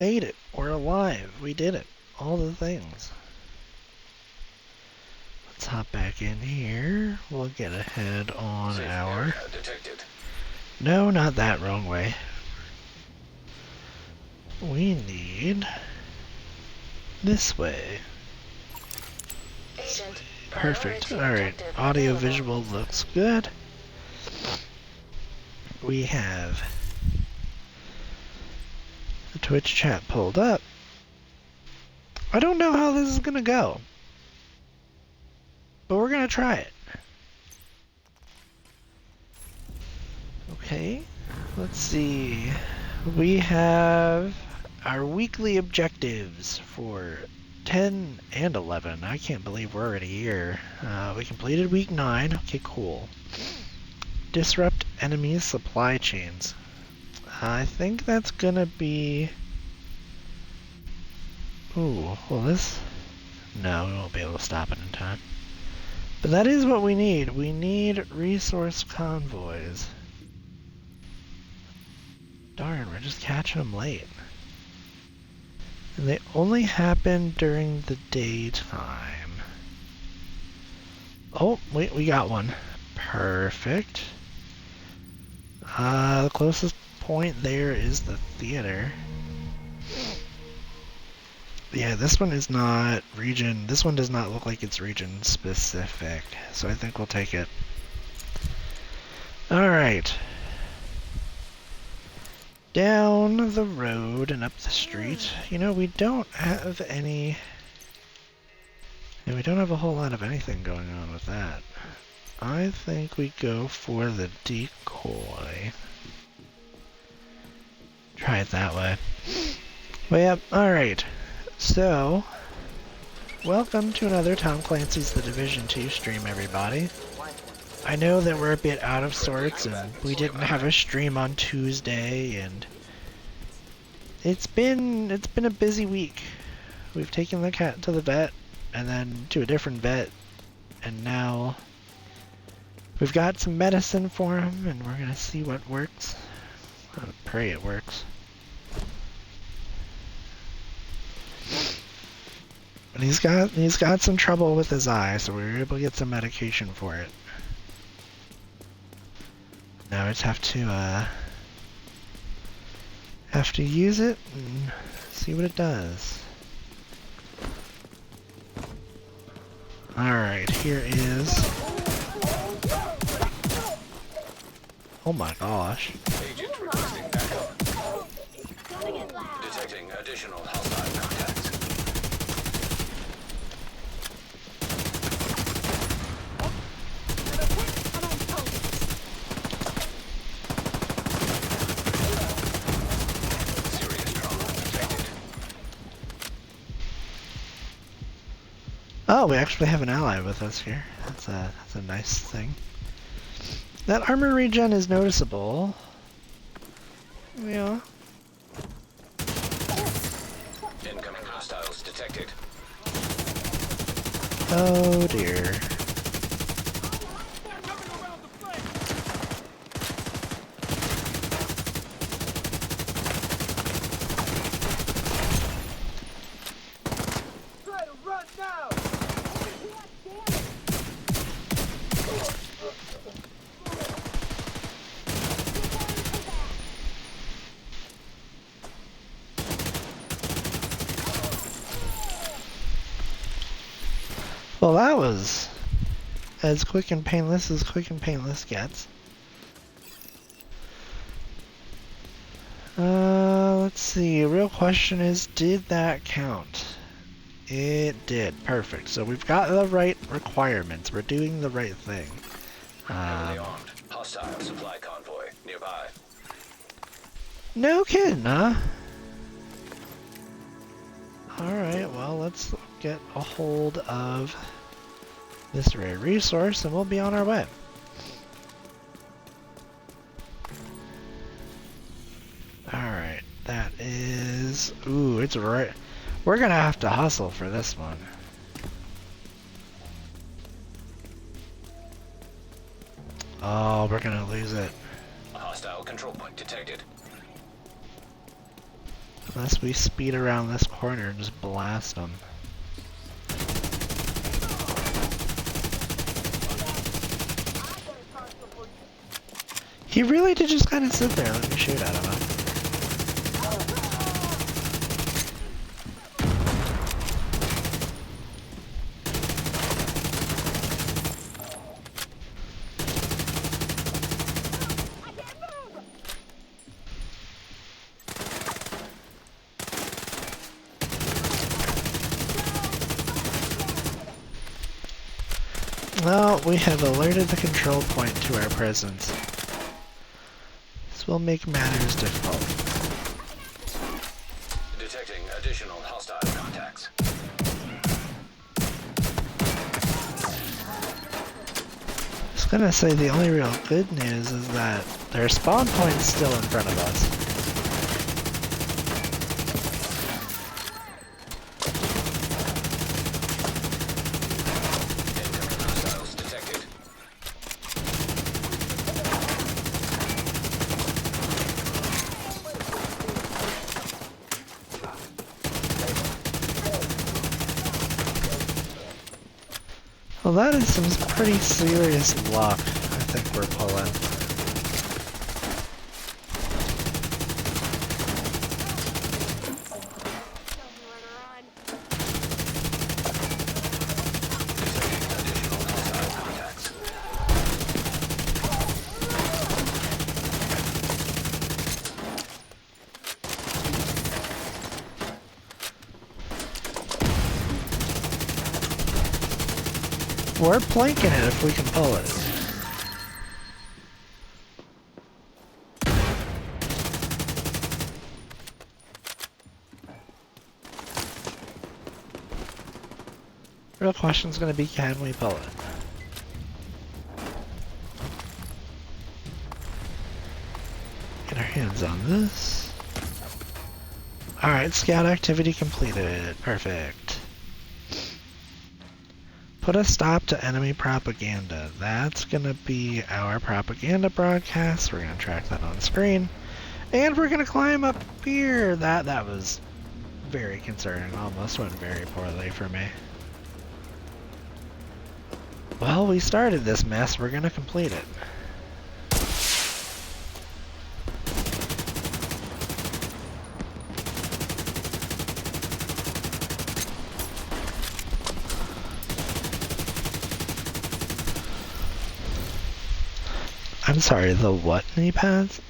Made it. We're alive. We did it. All the things. Let's hop back in here. We'll get ahead on Safe our... area detected. No, not that. Wrong way. We need... this way. Agent, Perfect. priority Alright. objective Audio available. visual looks good. We have the Twitch chat pulled up. I don't know how this is gonna go, but we're gonna try it. Okay, let's see. We have our weekly objectives for 10 and 11. I can't believe we're already here. We completed week 9. Okay, cool. Disrupt enemy supply chains. I think that's gonna be... Ooh, well this... No, we won't be able to stop it in time. But that is what we need. We need resource convoys. Darn, we're just catching them late. And they only happen during the daytime. Oh, wait, we got one. Perfect. The closest point there is the theater. Yeah, this one is not region. This one does not look like it's region specific. So I think we'll take it. Alright. Down the road and up the street. You know, we don't have any... And we don't have a whole lot of anything going on with that. I think we go for the decoy. Try it that way. But yep, alright. So, welcome to another Tom Clancy's The Division 2 stream, everybody. I know that we're a bit out of sorts, and we didn't have a stream on Tuesday, and it's been a busy week. We've taken the cat to the vet, and then to a different vet, and now we've got some medicine for him, and we're gonna see what works. I pray it works. But he's got some trouble with his eye, so we were able to get some medication for it. Now I just have to use it and see what it does. Alright, here is... Oh my gosh. Agent requesting backup. Detecting additional hostile contacts. Serious trauma detected. Oh, we actually have an ally with us here. That's a nice thing. That armor regen is noticeable. Yeah. Incoming hostiles detected. Oh dear. Well, that was as quick and painless gets. Let's see. Real question is, did that count? It did. Perfect. So we've got the right requirements. We're doing the right thing. Heavily armed. Hostile supply convoy nearby. No kidding, huh? Alright, well, let's get a hold of this rare resource and we'll be on our way. Alright, that is... Ooh, it's right... We're gonna have to hustle for this one. Oh, we're gonna lose it. A hostile control point detected. Unless we speed around this corner and just blast them. He really did just kind of sit there and let me shoot at him. Huh? Well, we have alerted the control point to our presence. This will make matters difficult. Detecting additional hostile contacts. I was gonna say the only real good news is that their spawn point's still in front of us. Well, that is some pretty serious luck I think we're pulling. We're planking it if we can pull it. Real question's gonna be, can we pull it? Get our hands on this. Alright, scout activity completed. Perfect. Put a stop to enemy propaganda. That's gonna be our propaganda broadcast. We're gonna track that on screen. And we're gonna climb up here. That was very concerning. Almost went very poorly for me. Well, we started this mess. We're gonna complete it. I'm sorry, the what knee pads?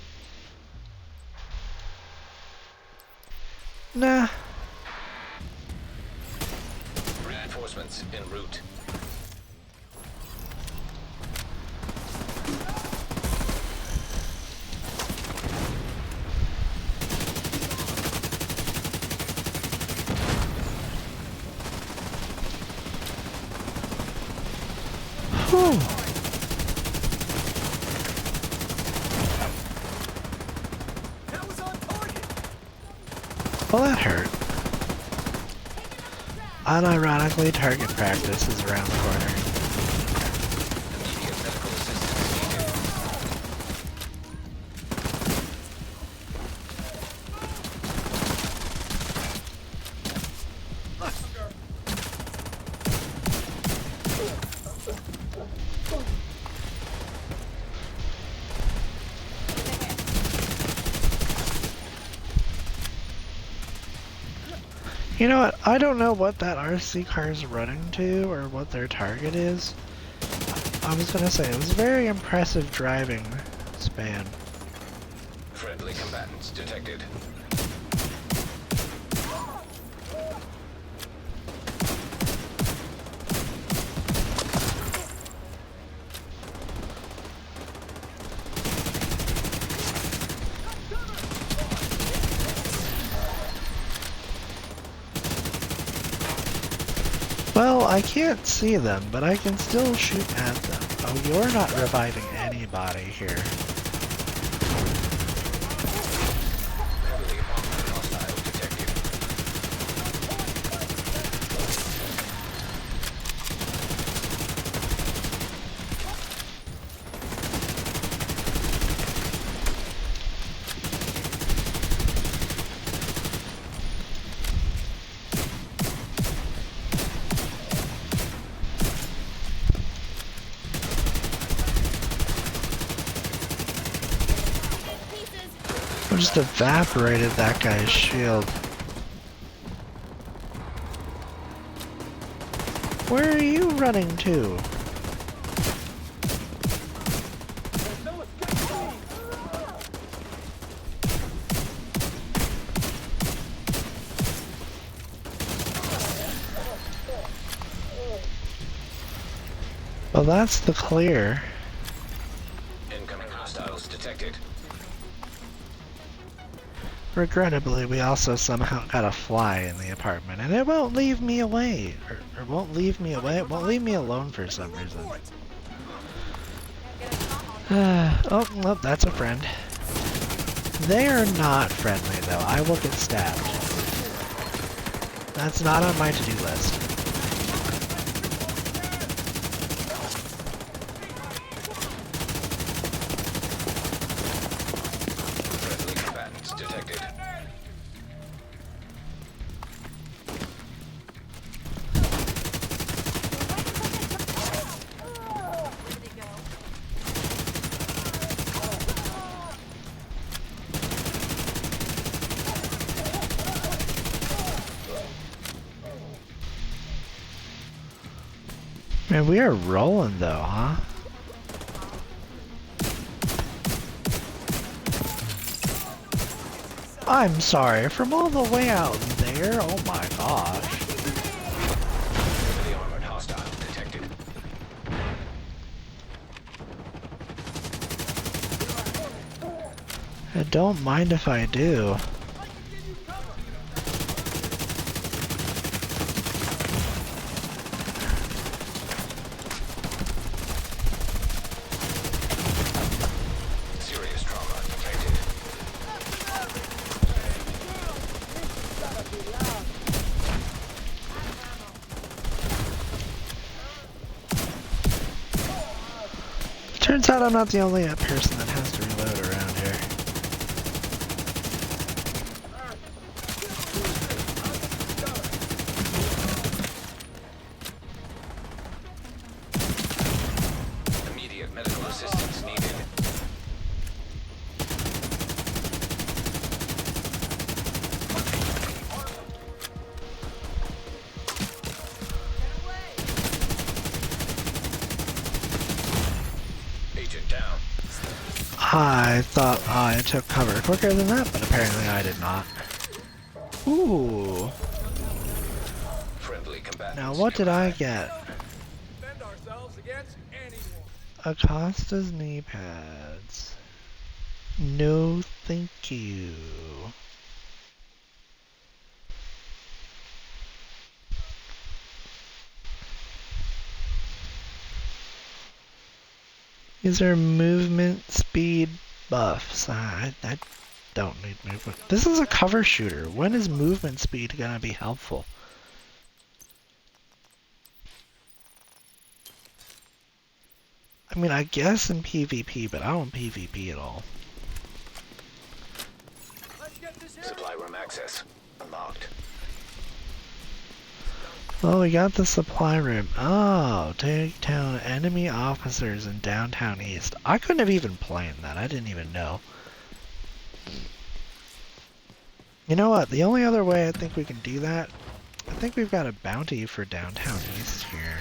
Nah. Reinforcements en route. Whew. Well, that hurt. Unironically, target practice is around the corner. Immediate medical assistance needed. You know what? I don't know what that RC car is running to or what their target is. I was gonna say, it was very impressive driving span. Friendly combatants detected. Well, I can't see them, but I can still shoot at them. Oh, you're not reviving anybody here. Heavily armored hostile detected. just evaporated that guy's shield. Where are you running to? Well, that's the clear. Incoming hostiles detected. Regrettably, we also somehow got a fly in the apartment, and it won't leave me away. Or won't leave me away. It won't leave me alone for some reason. Oh, well, that's a friend. They are not friendly, though. I will get stabbed. That's not on my to-do list. Friendly combatants detected. Man, we are rolling, though, huh? I'm sorry, from all the way out there? Oh my gosh. Heavily armored hostile detected. I don't mind if I do. Serious trauma detected. Turns out I'm not the only person that has to reload around here. Immediate medical assistance needed. Agent down. I thought I took cover quicker than that, but apparently I did not. Ooh. Friendly combatants. Now what did I nearby. get? Defend ourselves against anyone. Acosta's knee pads. No, thank you. These are movement speed buffs. I don't need movement. This is a cover shooter. When is movement speed gonna be helpful? I mean, I guess in PvP, but I don't PvP at all. Let's get this here. Supply room access unlocked. Well, we got the supply room. Oh, take down enemy officers in downtown east. I couldn't have even planned that. I didn't even know. You know what? The only other way I think we can do that, I think we've got a bounty for downtown east here.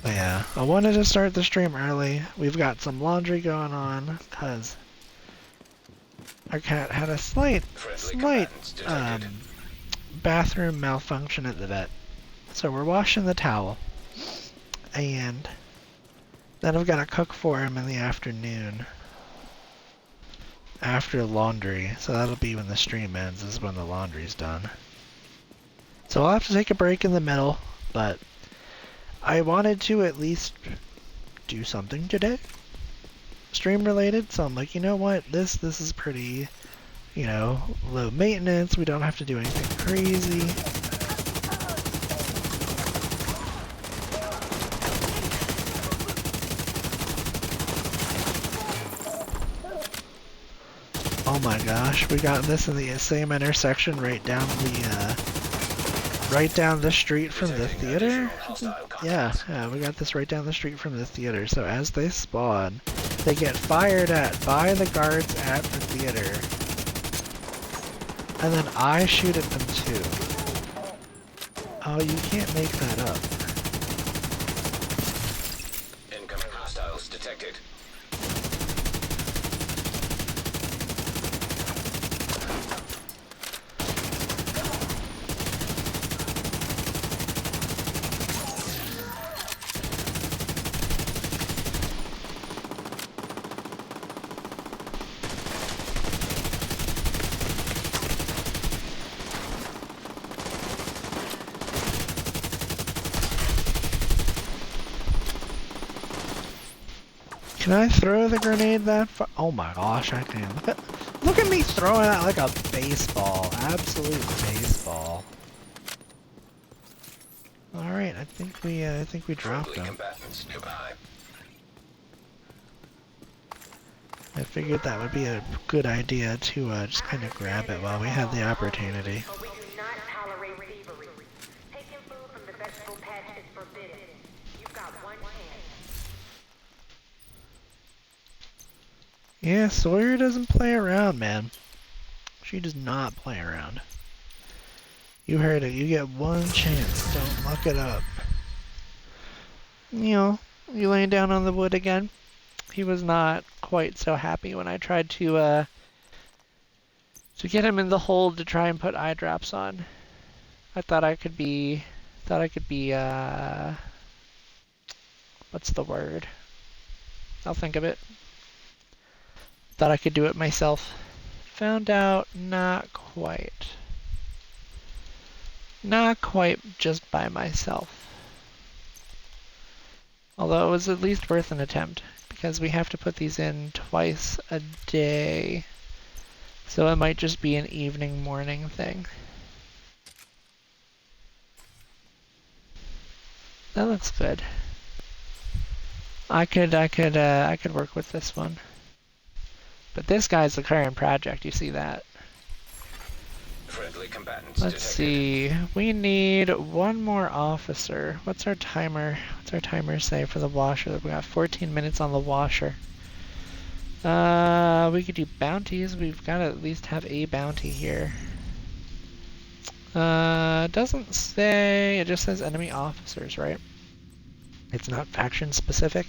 But yeah, I wanted to start the stream early. We've got some laundry going on, because our cat had a slight combatants detected. bathroom malfunction at the vet. So we're washing the towel. And then I've got to cook for him in the afternoon. After laundry. So that'll be when the stream ends, is when the laundry's done. So I'll have to take a break in the middle, but I wanted to at least do something today, stream related, so I'm like, you know what, this is pretty, you know, low maintenance, we don't have to do anything crazy. Oh my gosh, we got this in the same intersection right down the street from the theater. Yeah, we got this right down the street from the theater. So as they spawn, they get fired at by the guards at the theater. And then I shoot at them too. Oh, you can't make that up. Incoming hostiles detected. Can I throw the grenade that far? Oh my gosh, I can. Look at me throwing it like a baseball. Absolute baseball. Alright, I think we dropped Friendly him. combatants nearby. I figured that would be a good idea to just kind of grab it while we had the opportunity. We do not tolerate thievery. Taking food from the vegetable patch is forbidden. You've got one chance. Yeah, Sawyer doesn't play around, man. She does not play around. You heard it. You get one chance. Don't muck it up. You know, you laying down on the wood again? He was not quite so happy when I tried to get him in the hold to try and put eye drops on. I thought I could be, what's the word? I'll think of it. Thought I could do it myself. Found out not quite. Not quite just by myself. Although it was at least worth an attempt, because we have to put these in twice a day. So it might just be an evening morning thing. That looks good. I could work with this one. But this guy's the current project, you see that? Friendly combatants Let's detected. see. We need one more officer. What's our timer? What's our timer say for the washer? We got 14 minutes on the washer. We could do bounties. We've got to at least have a bounty here. It doesn't say. It just says enemy officers, right? It's not faction specific.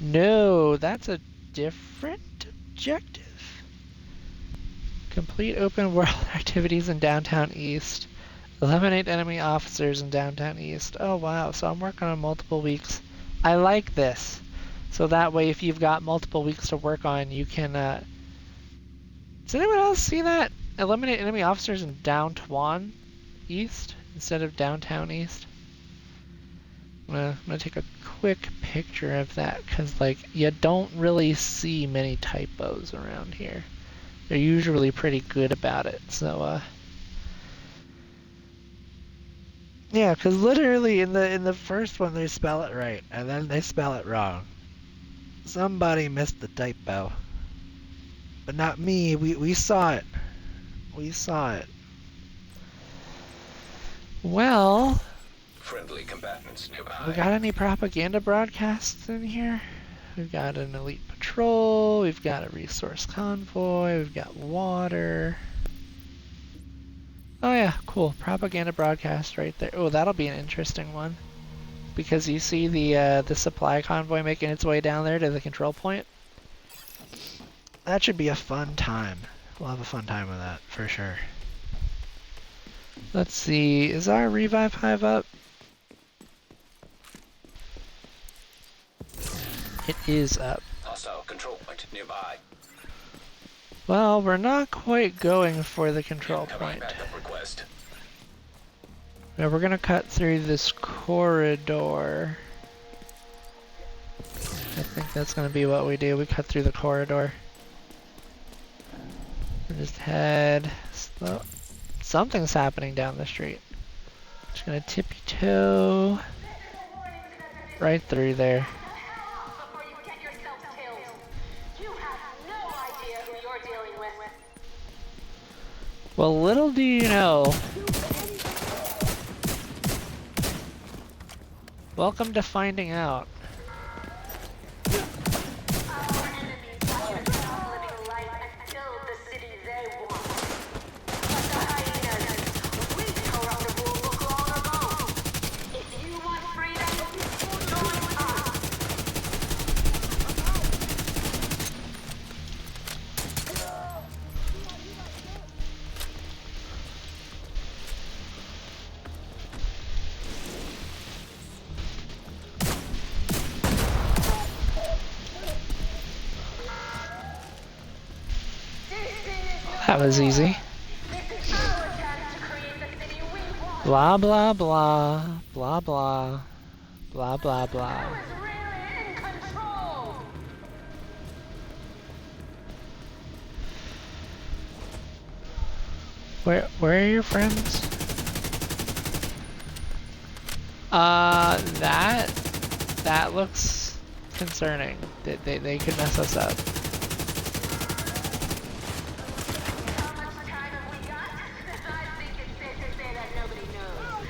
No, that's a different objective. Complete open world activities in downtown East. Eliminate enemy officers in downtown East. Oh wow, so I'm working on multiple weeks. I like this. So that way if you've got multiple weeks to work on, you can, does anyone else see that? Eliminate enemy officers in downtown East instead of downtown East. I'm gonna take a quick picture of that, because like, you don't really see many typos around here. They're usually pretty good about it, so yeah, because literally in the first one they spell it right, and then they spell it wrong. Somebody missed the typo. But not me, we saw it. We saw it. Well, Friendly combatants nearby. we got any propaganda broadcasts in here? We've got an elite patrol, we've got a resource convoy, we've got water. Oh yeah, cool. Propaganda broadcast right there. Oh, that'll be an interesting one. Because you see the supply convoy making its way down there to the control point. That should be a fun time. We'll have a fun time with that, for sure. Let's see, is our revive hive up? It is up. Hostile control point nearby. Well, we're not quite going for the control Incoming point. backup request. Now we're gonna cut through this corridor. I think that's gonna be what we do. We cut through the corridor. And just head slow. Something's happening down the street. Just gonna tippy toe right through there. Before you get yourself killed. You have no idea who you're dealing with. Well, little do you know. Welcome to finding out. Our enemies want to stop living life and build the city they want. But the hyenas, we tore up the rule book long ago. If you want freedom, join us. That was easy. This is our chance to create the city we want. Blah blah blah. Blah blah. Blah blah blah. Who's really in control? Where are your friends? That looks concerning. They could mess us up. How much time have we got? I think it's safe to say that nobody knows.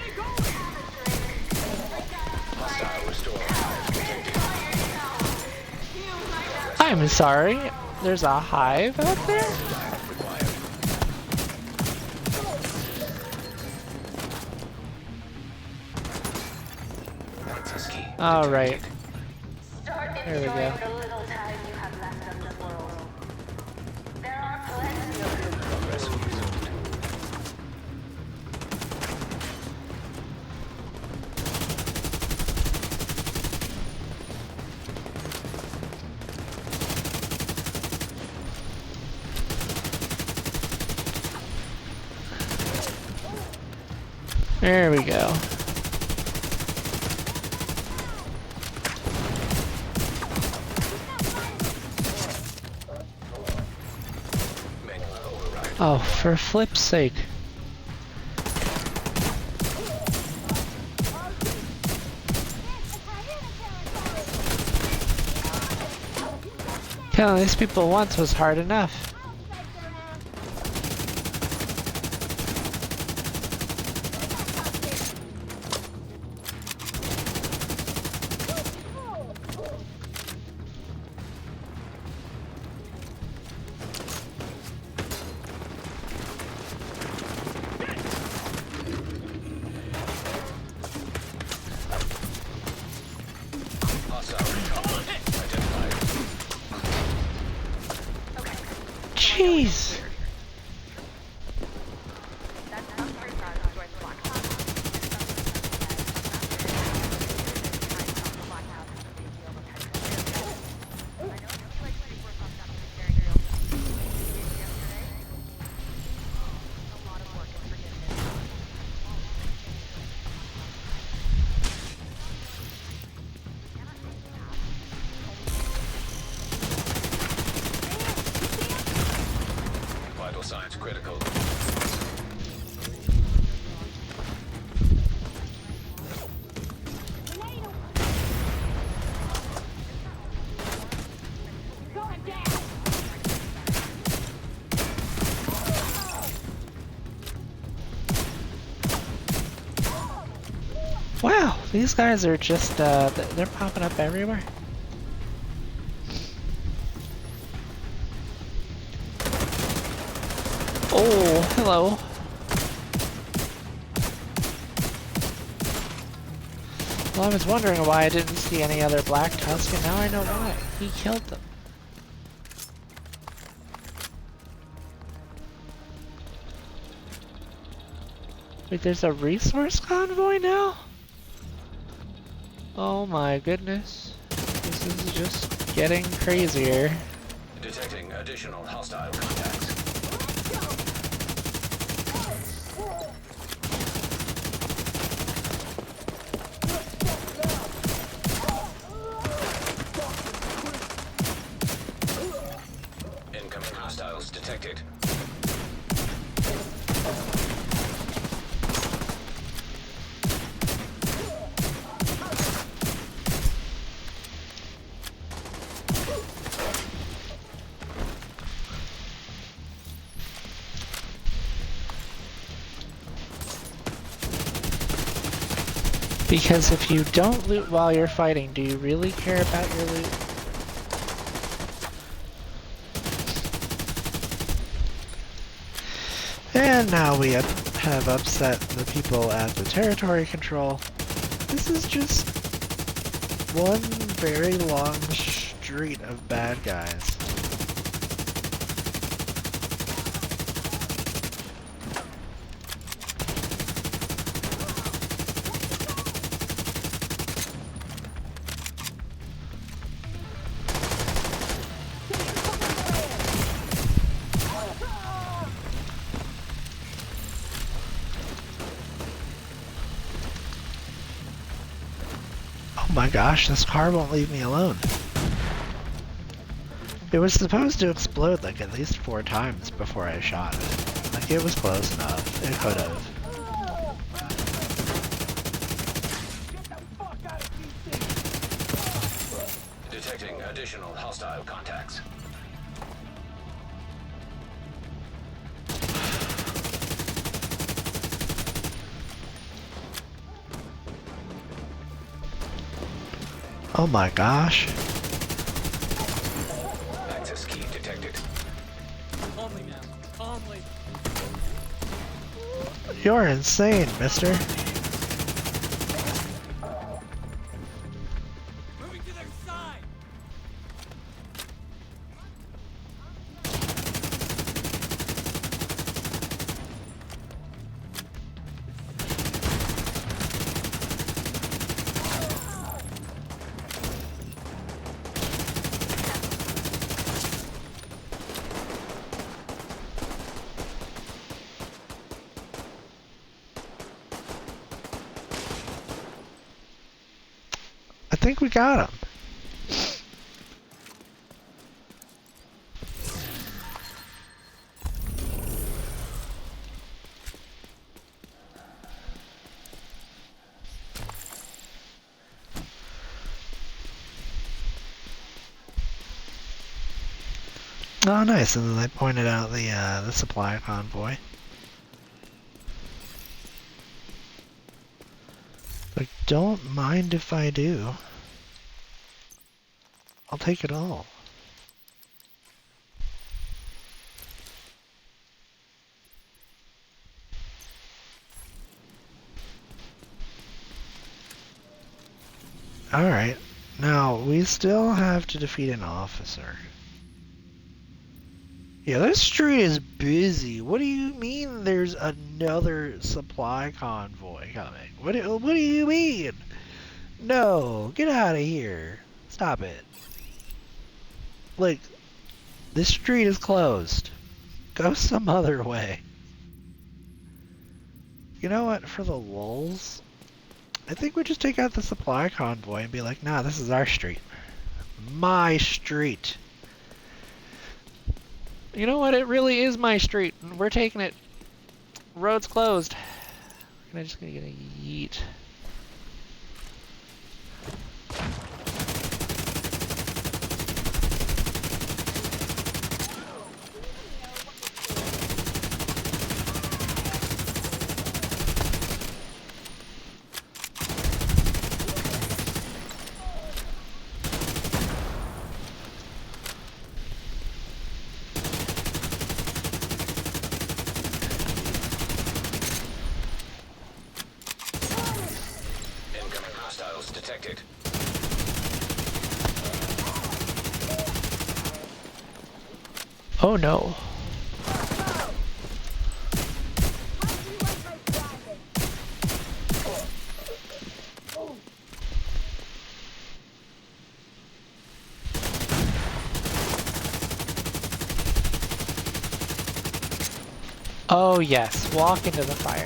Have a drink. Hostile restore. I'm sorry. There's a hive out there? Required. Access key. All right. Start There we enjoying go. the little time you have left on this world. There are plenty of good Progress resumed. There we go. Manual override. Oh, for flip's sake. Killing these people once was hard enough. Hostile recon. Identified. Jeez. Vital signs critical. Wow, these guys are just, they're popping up everywhere. Oh, hello. Well, I was wondering why I didn't see any other Black Tusk, and now I know why. He killed them. Wait, there's a resource convoy now? Oh my goodness. This is just getting crazier. Detecting additional hostile contacts. Incoming hostiles detected. Because if you don't loot while you're fighting, do you really care about your loot? And now we have upset the people at the territory control. This is just one very long street of bad guys. Oh my gosh, this car won't leave me alone. It was supposed to explode like at least 4 times before I shot it. Like it was close enough. It could have. Detecting additional hostile contacts. Oh my gosh. Access key detected. Calmly now. Calmly. You're insane, mister. Moving to their side. I think we got him. Oh, nice. And then they pointed out the supply convoy. Like, don't mind if I do. I'll take it all. Alright. Now, we still have to defeat an officer. Yeah, this street is busy. What do you mean there's another supply convoy coming? What do you mean? No, get out of here. Stop it. Like, this street is closed. Go some other way. You know what? For the lulz, I think we just take out the supply convoy and be like, nah, this is our street. My street. You know what? It really is my street. We're taking it. Road's closed. We're just gonna get a yeet. Incoming hostiles detected. Oh no. Oh yes, walk into the fire.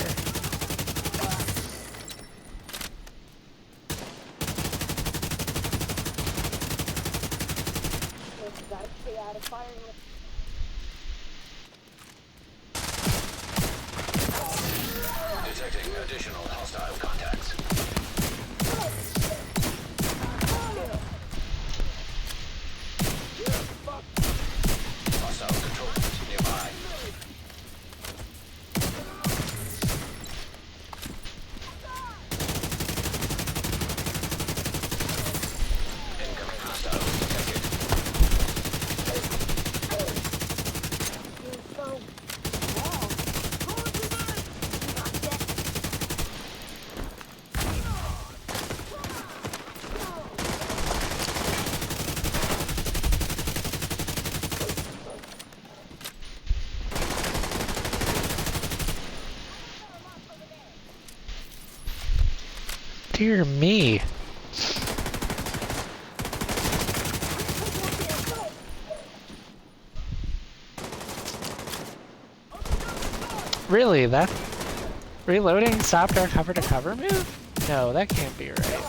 Detecting additional hostile contacts. Hostile control point nearby. Dear me. Really? That reloading stopped our cover to cover move? No, that can't be right.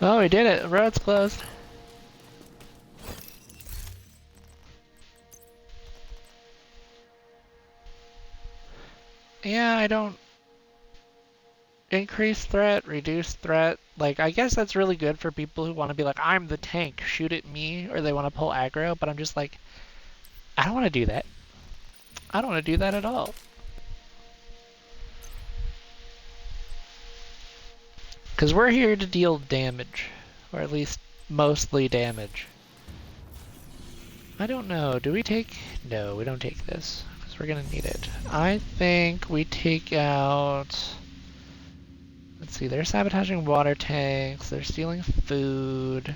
Oh, we did it. The road's closed. Yeah, I don't... Increase threat, reduce threat. Like, I guess that's really good for people who want to be like, I'm the tank, shoot at me, or they want to pull aggro, but I'm just like, I don't want to do that. I don't want to do that at all. Because we're here to deal damage, or at least mostly damage. I don't know, do we take... No, we don't take this, because we're going to need it. I think we take out... Let's see, they're sabotaging water tanks, they're stealing food.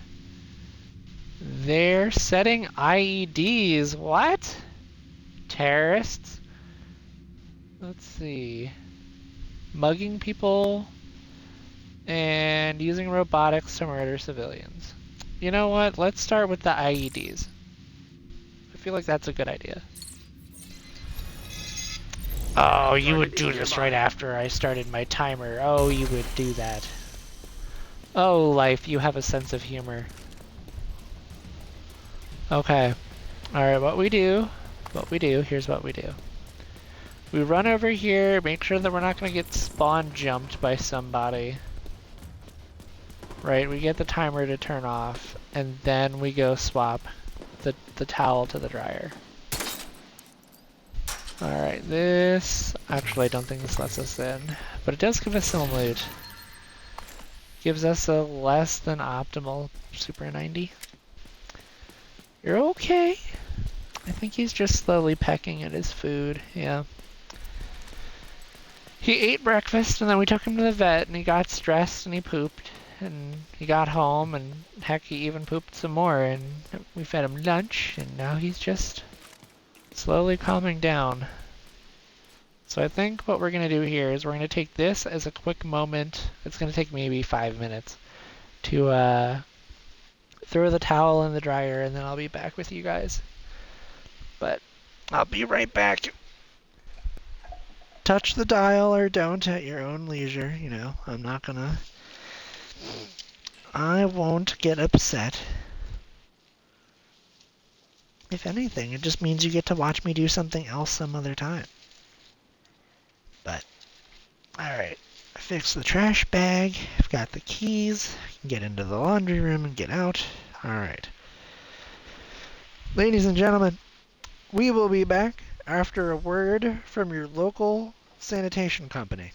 They're setting IEDs, what? Terrorists? Let's see. Mugging people and using robotics to murder civilians. You know what? Let's start with the IEDs. I feel like that's a good idea. Oh, you would do this right after I started my timer. Oh, you would do that. Oh, life, you have a sense of humor. Okay. Alright, what we do, here's what we do. We run over here, make sure that we're not going to get spawn jumped by somebody. Right, we get the timer to turn off, and then we go swap the towel to the dryer. Alright, this... Actually, I don't think this lets us in, but it does give us some loot. Gives us a less than optimal Super 90. You're okay. I think he's just slowly pecking at his food, yeah. He ate breakfast, and then we took him to the vet, and he got stressed, and he pooped. And he got home, and heck, he even pooped some more, and we fed him lunch, and now he's just slowly calming down. So I think what we're going to do here is we're going to take this as a quick moment. It's going to take maybe 5 minutes to throw the towel in the dryer, and then I'll be back with you guys. But I'll be right back. Touch the dial or don't at your own leisure, you know. I won't get upset. If anything, it just means you get to watch me do something else some other time. But, alright. I fixed the trash bag. I've got the keys. I can get into the laundry room and get out. Alright. Ladies and gentlemen, we will be back after a word from your local sanitation company.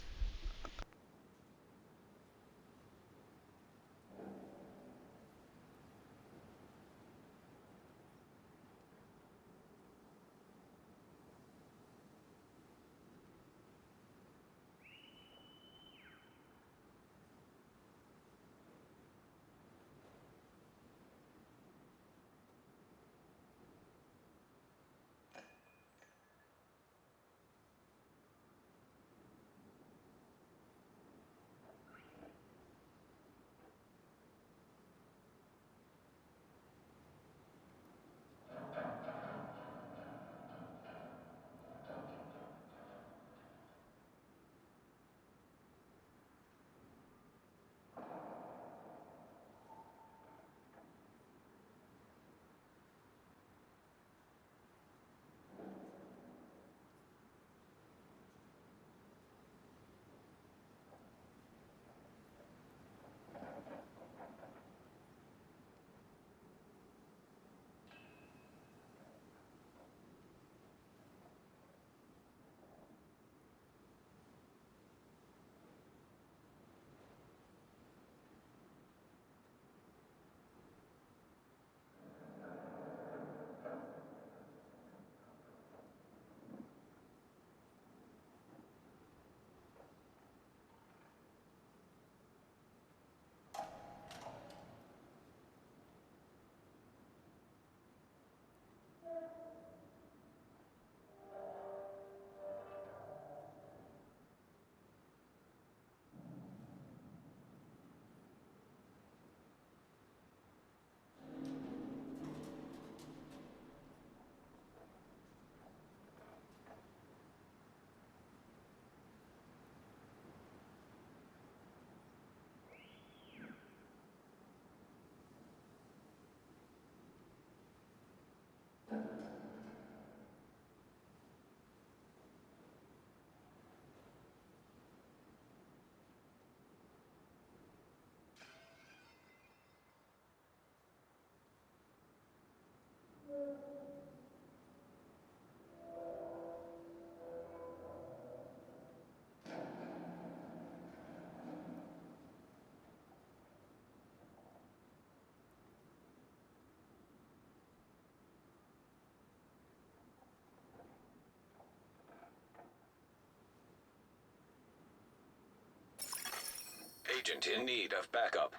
point in need of backup.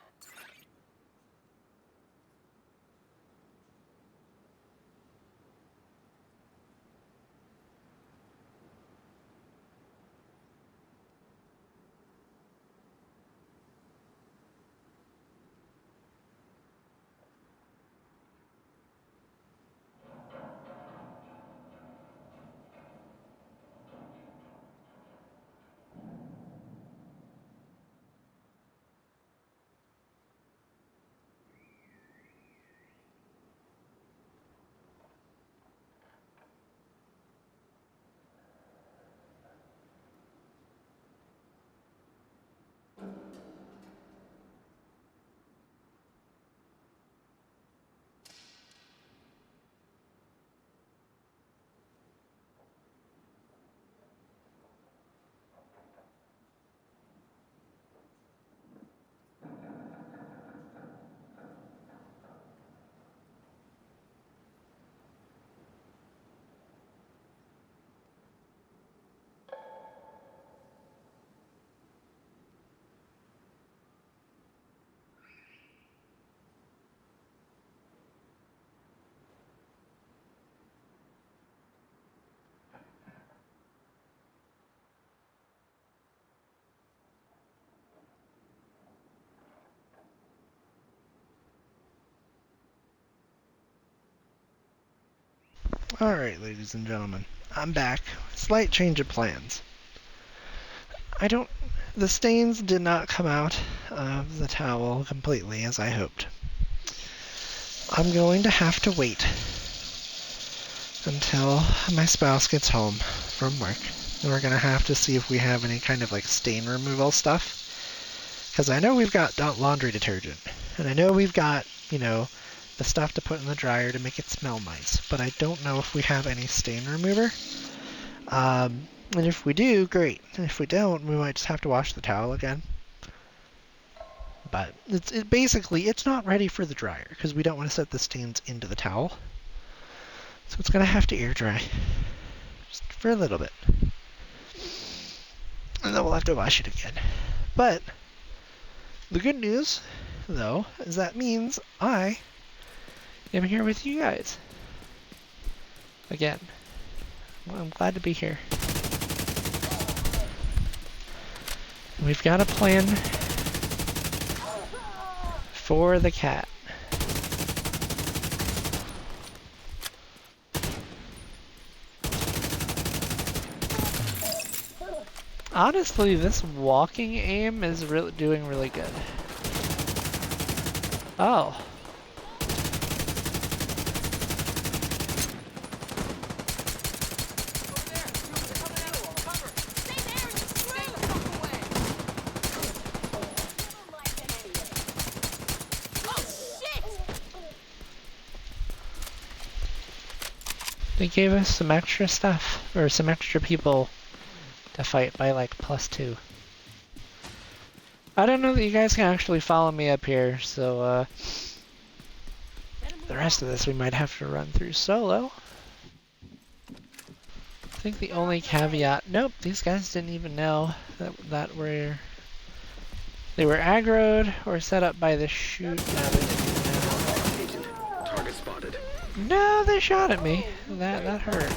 Alright, ladies and gentlemen, I'm back. Slight change of plans. The stains did not come out of the towel completely as I hoped. I'm going to have to wait until my spouse gets home from work. And we're going to have to see if we have any kind of like stain removal stuff. Because I know we've got laundry detergent. And I know we've got, the stuff to put in the dryer to make it smell nice. But I don't know if we have any stain remover. And if we do, great. And if we don't, we might just have to wash the towel again. But it's not ready for the dryer because we don't want to set the stains into the towel. So it's going to have to air dry just for a little bit. And then we'll have to wash it again. But the good news, though, is that means I am here with you guys. Again. Well, I'm glad to be here. We've got a plan for the cat. Honestly, this walking aim is doing really good. Oh. They gave us some extra stuff, or some extra people to fight by like +2. I don't know that you guys can actually follow me up here, so the rest of this we might have to run through solo. I think the only caveat, nope, these guys didn't even know that they were aggroed or set up by the shoot. Target spotted. No, they shot at me. That hurt.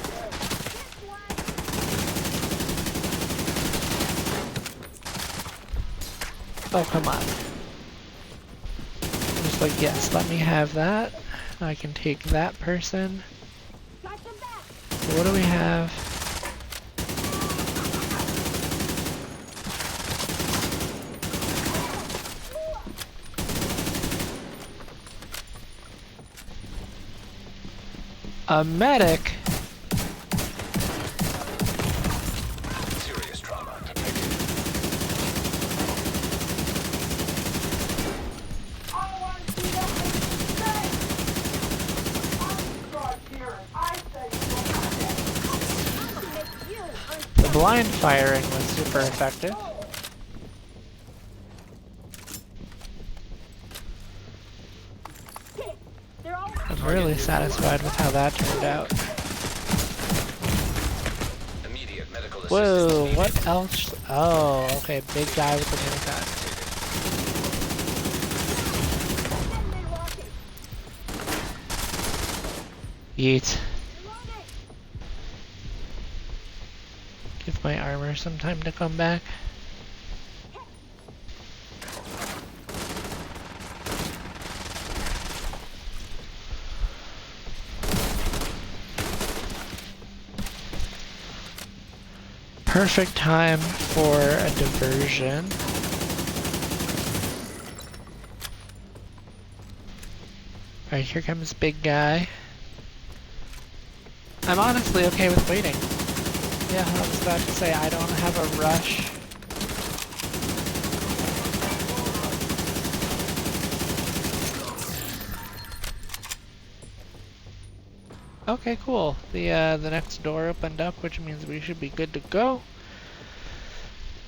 Oh, come on. Just like, yes, let me have that. I can take that person. So what do we have? A medic? Serious trauma. The blind firing was super effective. I'm really satisfied with how that turned out. Immediate medical Whoa, assistance what needed. else? Oh, okay, big guy with the minigun. Yeet. Give my armor some time to come back. Perfect time for a diversion. Alright, here comes big guy. I'm honestly okay with waiting. Yeah, I was about to say I don't have a rush. Okay, cool. The next door opened up, which means we should be good to go.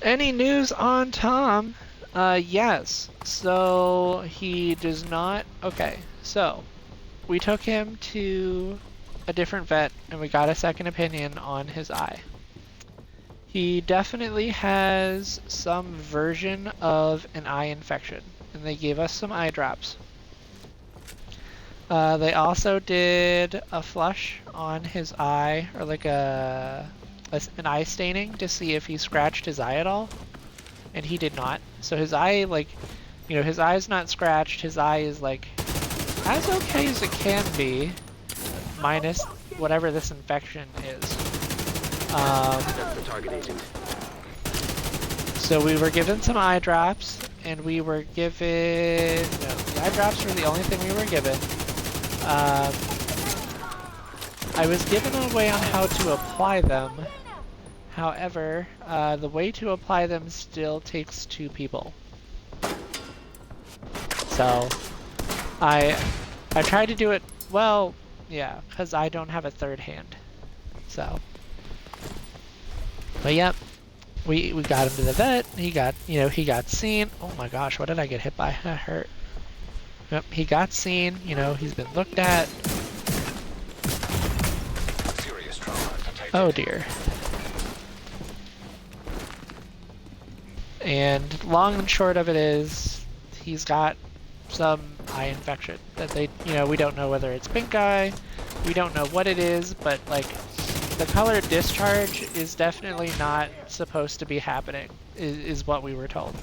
Any news on Tom? Yes. So he does not. Okay, so we took him to a different vet and we got a second opinion on his eye. He definitely has some version of an eye infection, and they gave us some eye drops. They also did a flush on his eye, or like an eye staining to see if he scratched his eye at all, and he did not. So his eye, like, you know, his eye's not scratched. His eye is like as okay as it can be, minus whatever this infection is. That's the target agent. So we were given some eye drops, and we were given... No, the eye drops were the only thing we were given. I was given a way on how to apply them. However, the way to apply them still takes 2 people. So, I tried to do it, well, yeah, because I don't have a third hand. So, but yep, we got him to the vet. He got, you know, he got seen. Oh my gosh, what did I get hit by? That hurt. Yep, he got seen. You know, he's been looked at. Serious trauma detected. Oh dear. And long and short of it is, he's got some eye infection that they, you know, we don't know whether it's pink eye. We don't know what it is, but like, the color discharge is definitely not supposed to be happening, is what we were told.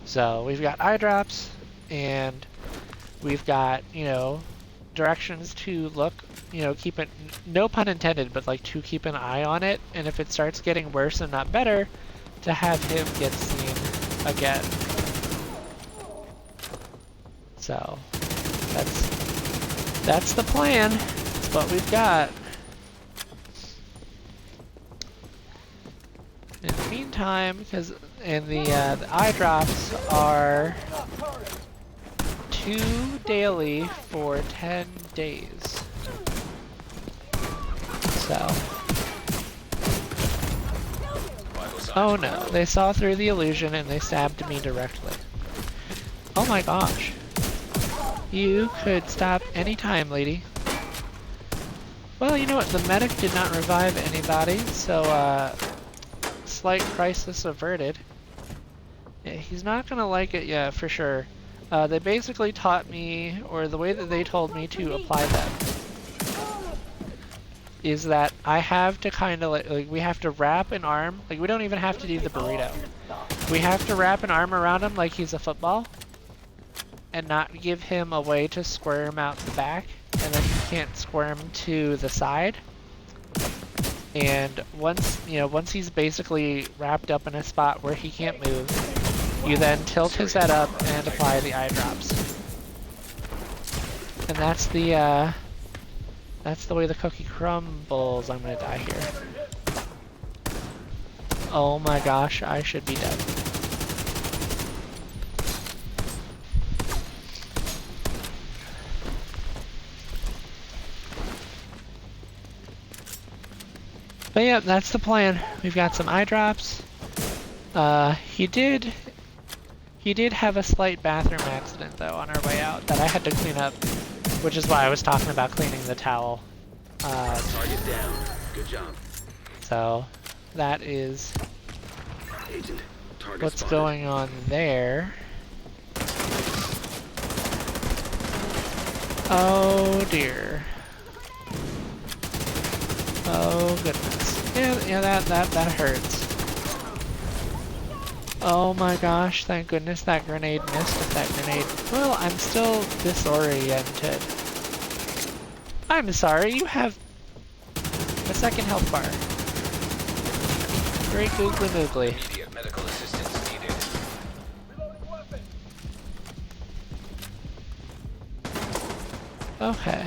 So we've got eye drops, and we've got, you know, directions to look, you know, keep it, no pun intended, but like to keep an eye on it, and if it starts getting worse and not better, to have him get seen again. So that's the plan. That's what we've got. In the meantime, because the eye drops are 2 daily for 10 days. So. Oh no, they saw through the illusion and they stabbed me directly. Oh my gosh. You could stop any time, lady. Well, you know what? The medic did not revive anybody, so slight crisis averted. Yeah, he's not gonna like it, yeah, for sure. They basically taught me, or the way that they told me to apply them, is that I have to kind of like, we have to wrap an arm, like we don't even have to do the burrito. We have to wrap an arm around him like he's a football, and not give him a way to squirm out the back, and then he can't squirm to the side. And once, you know, once he's basically wrapped up in a spot where he can't move, you then tilt his head up and apply the eye drops. And that's the way the cookie crumbles. I'm gonna die here. Oh my gosh, I should be dead. But yeah, that's the plan. We've got some eye drops. He did have a slight bathroom accident though on our way out that I had to clean up, which is why I was talking about cleaning the towel. Target down. Good job. So that is Agent. Target what's spotted. going on there. Oh dear. Oh goodness. Yeah, that hurts. Oh my gosh, thank goodness that grenade missed with that grenade. Well, I'm still disoriented. I'm sorry, you have a second health bar. Great googly moogly. Immediate medical assistance needed. Okay.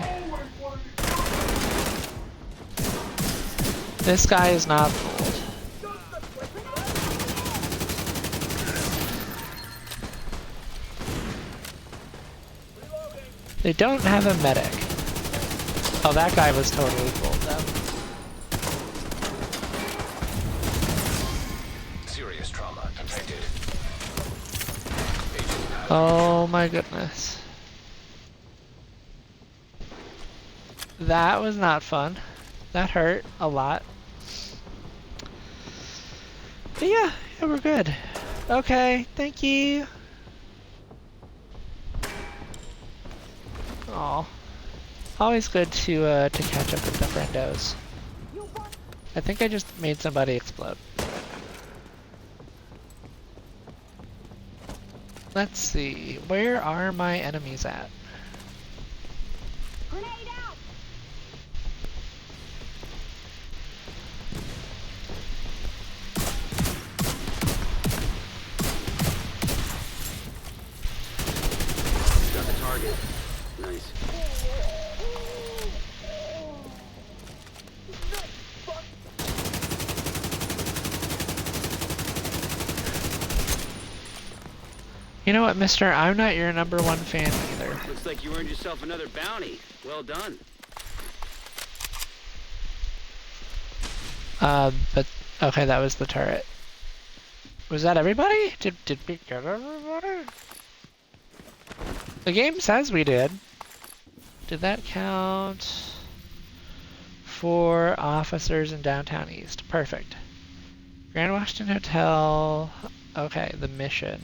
This guy is not fooled. They don't have a medic. Oh, that guy was totally fooled though. Serious trauma detected. Oh my goodness. That was not fun. That hurt a lot. But yeah, we're good. Okay, thank you. Aw. Always good to catch up with the friendos. I think I just made somebody explode. Let's see, where are my enemies at? Grenade out! Got the target. Nice. You know what, mister? I'm not your #1 fan either. Looks like you earned yourself another bounty. Well done. But, okay, that was the turret. Was that everybody? Did we get everybody? The game says we did. Did that count? 4 officers in downtown East. Perfect. Grand Washington Hotel. Okay, the mission.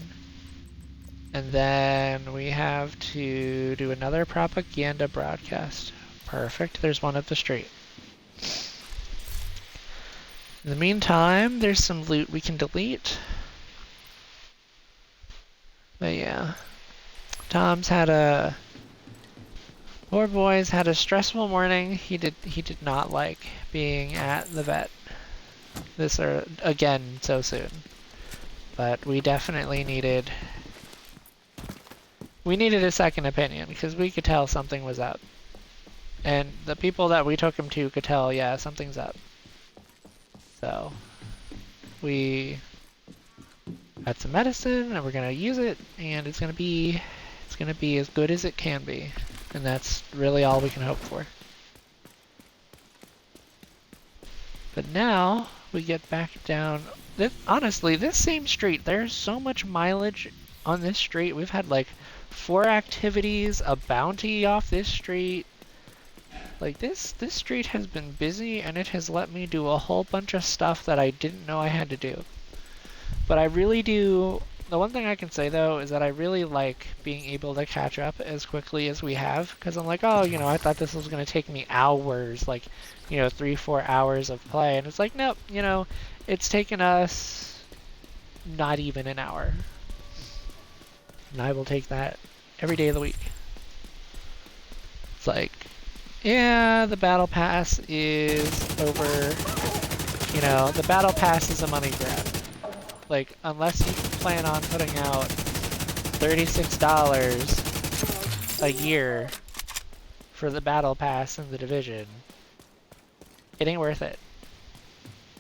And then we have to do another propaganda broadcast. Perfect. There's one up the street. In the meantime, there's some loot we can delete. But yeah. Tom's had a... Poor boy's had a stressful morning. He did not like being at the vet. Again so soon. But we definitely needed... We needed a second opinion, because we could tell something was up. And the people that we took him to could tell, yeah, something's up. So, we got some medicine, and we're gonna use it, and it's gonna be as good as it can be. And that's really all we can hope for. But now, we get back down... honestly, this same street, there's so much mileage on this street. We've had like 4 activities, a bounty off this street. Like this street has been busy, and it has let me do a whole bunch of stuff that I didn't know I had to do. But I really do, the one thing I can say though is that I really like being able to catch up as quickly as we have, because I'm like, oh, you know, I thought this was going to take me hours, like, you know, 3-4 hours of play, and it's like, nope, you know, it's taken us not even an hour. And I will take that every day of the week. It's like, yeah, the battle pass is over. You know, the battle pass is a money grab. Like, unless you plan on putting out $36 a year for the battle pass in the division, it ain't worth it.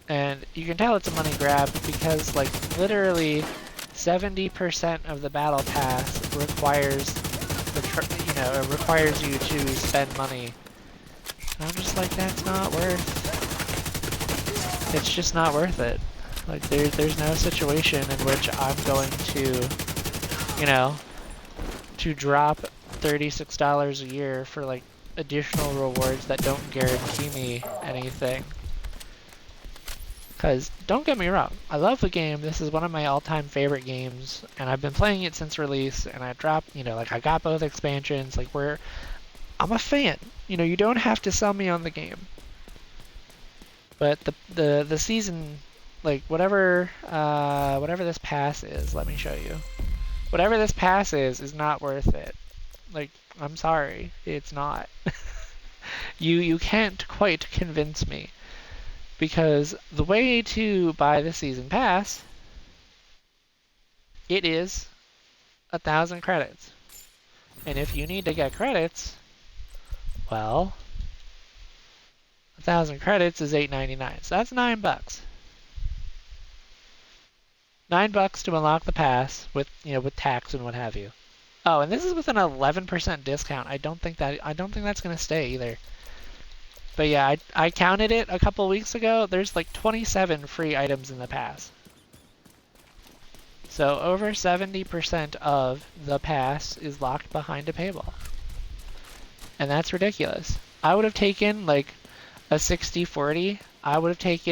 And you can tell it's a money grab because, like, literally 70% of the battle pass requires requires you to spend money. And I'm just like, that's not worth. It's just not worth it. Like, there's no situation in which I'm going to, you know, to drop $36 a year for like additional rewards that don't guarantee me anything. Because, don't get me wrong, I love the game. This is one of my all-time favorite games, and I've been playing it since release, and I dropped, you know, like, I got both expansions, like, I'm a fan. You know, you don't have to sell me on the game. But the season, like whatever this pass is, let me show you. Whatever this pass is not worth it. Like, I'm sorry, it's not. You can't quite convince me. Because the way to buy the season pass, it is 1,000 credits. And if you need to get credits, well, 1,000 credits is $8.99. So that's $9. $9 to unlock the pass with tax and what have you. Oh, and this is with an 11% discount. I don't think that's gonna stay either. But yeah, I counted it a couple weeks ago. There's like 27 free items in the pass. So over 70% of the pass is locked behind a paywall. And that's ridiculous. I would have taken like a 60-40. I would have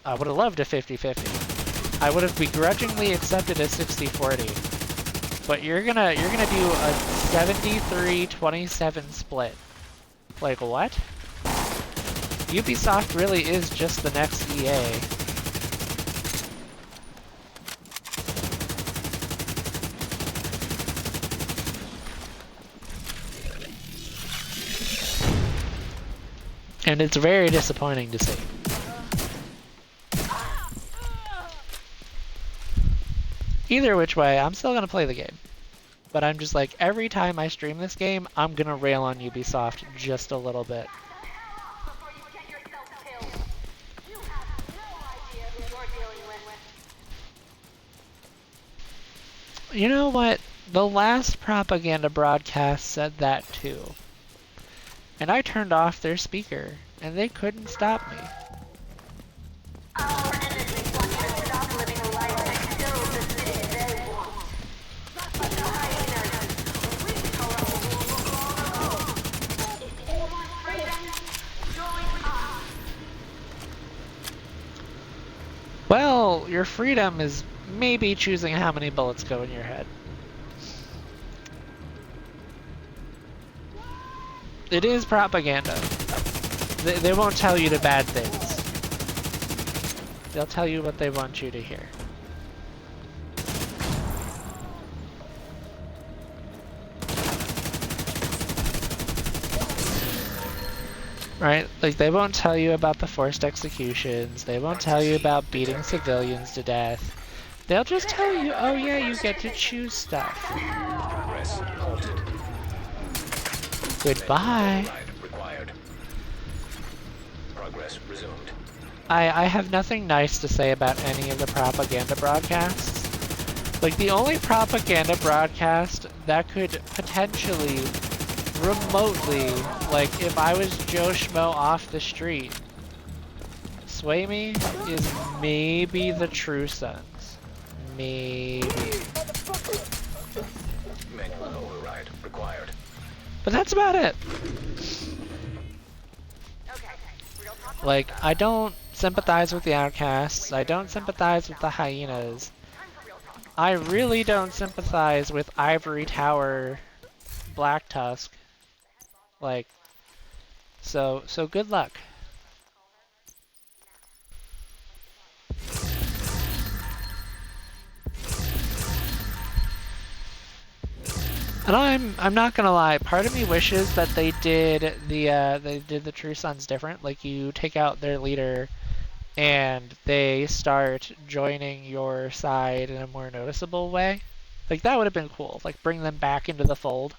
loved a 50-50. I would have begrudgingly accepted a 60-40. But you're gonna do a 73-27 split. Like what? Ubisoft really is just the next EA. And it's very disappointing to see. Either which way, I'm still gonna play the game. But I'm just like, every time I stream this game, I'm gonna rail on Ubisoft just a little bit. Before you get yourself killed. You have no idea who you're dealing with. You know what? The last propaganda broadcast said that too. And I turned off their speaker, and they couldn't stop me. Our enemies want you to stop living a life and build the city they want. But the hyenas, we tore up the rule long ago. If you want freedom, join us. Well, your freedom is maybe choosing how many bullets go in your head. It is propaganda. They won't tell you the bad things. They'll tell you what they want you to hear. Right? Like, they won't tell you about the forced executions. They won't tell you about beating civilians to death. They'll just tell you, oh yeah, you get to choose stuff. Progress halted. Goodbye. Override required. Progress resumed. I have nothing nice to say about any of the propaganda broadcasts. Like, the only propaganda broadcast that could potentially, remotely, like, if I was Joe Schmo off the street, sway me, is maybe the True Sons. Maybe. Manual override required. But that's about it. Like, I don't sympathize with the outcasts. I don't sympathize with the hyenas. I really don't sympathize with Ivory Tower Black Tusk. Like, so good luck. And I'm not gonna lie, part of me wishes that they did the True Sons different. Like, you take out their leader and they start joining your side in a more noticeable way. Like, that would have been cool. Like, bring them back into the fold.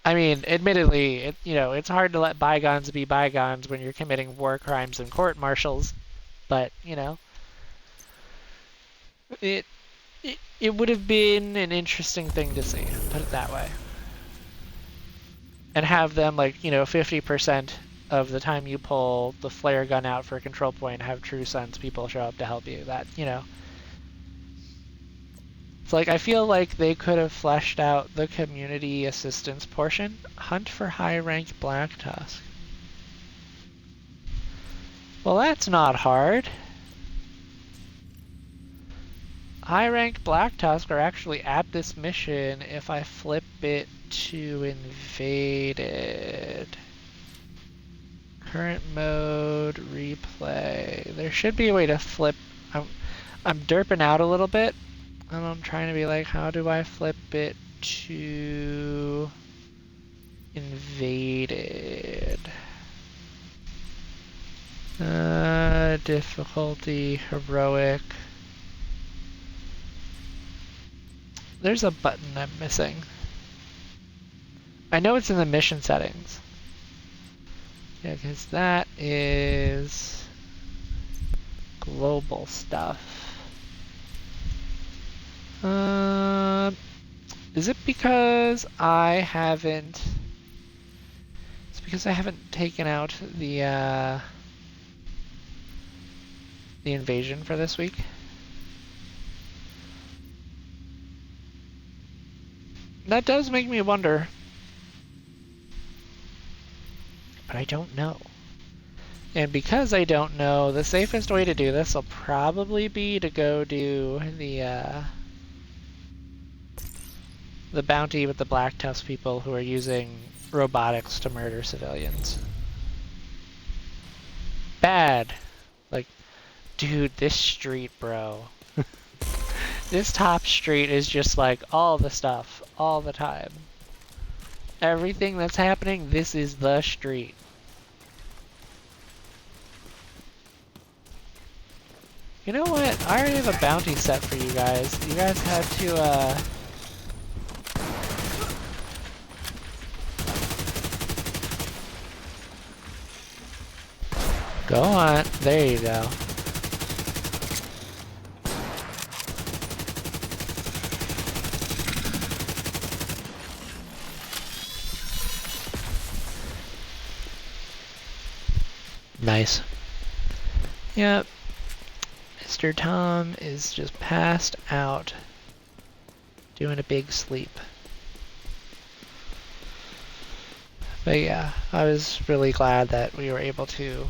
I mean, admittedly, it's hard to let bygones be bygones when you're committing war crimes and court-martials, but, it would have been an interesting thing to see, put it that way. And have them, like, 50% of the time you pull the flare gun out for a control point, have True Sons people show up to help you. That, It's like, I feel like they could have fleshed out the community assistance portion. Hunt for high-rank Black Tusk. Well, that's not hard. High-rank Black Tusk are actually at this mission if I flip it to invaded. Current mode, replay. There should be a way to flip. I'm derping out a little bit, and I'm trying to be like, how do I flip it to invaded? Difficulty, heroic. There's a button I'm missing. I know it's in the mission settings. Yeah, because that is global stuff. Is it because I haven't... It's because I haven't taken out the invasion for this week? That does make me wonder. But I don't know. And because I don't know, the safest way to do this will probably be to go do the bounty with the Black Tusk people who are using robotics to murder civilians. Bad. Like, dude, this street, bro. This top street is just like all the stuff, all the time. Everything that's happening, this is the street. You know what? I already have a bounty set for you guys. You guys had to, go on. There you go. Nice. Yep. Mr. Tom is just passed out, doing a big sleep. But yeah, I was really glad that we were able to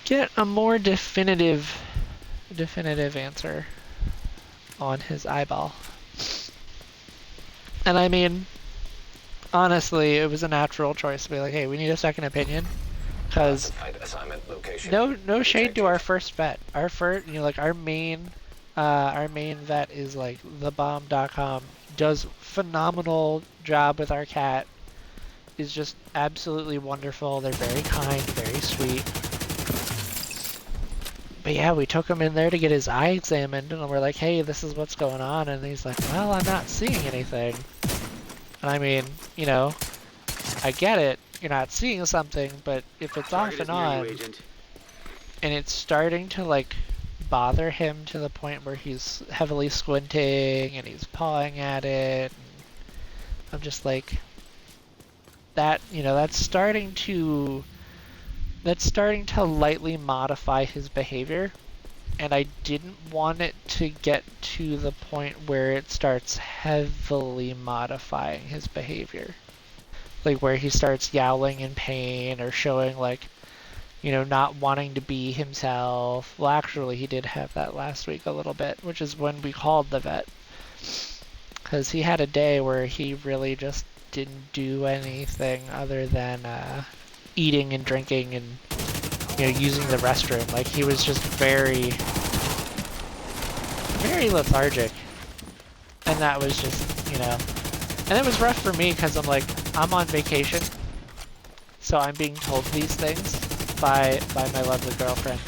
get a more definitive answer on his eyeball. And I mean, honestly, it was a natural choice to be like, hey, we need a second opinion. Because Assignment location. no shade to our first vet. Our first, like our main vet is like thebomb.com. Does phenomenal job with our cat. Is just absolutely wonderful. They're very kind, very sweet. But yeah, we took him in there to get his eye examined, and we're like, hey, this is what's going on. And he's like, well, I'm not seeing anything. And I mean, you know, I get it. You're not seeing something, but if it's off and on, and it's starting to like bother him to the point where he's heavily squinting and he's pawing at it, and I'm just like, that, you know, that's starting to lightly modify his behavior, and I didn't want it to get to the point where it starts heavily modifying his behavior. Like where he starts yowling in pain or showing like, you know, not wanting to be himself. Well, actually, he did have that last week a little bit, which is when we called the vet. Because he had a day where he really just didn't do anything other than eating and drinking and, you know, using the restroom. Like he was just very, very lethargic. And that was just, you know, and it was rough for me because I'm like, I'm on vacation, so I'm being told these things by my lovely girlfriend,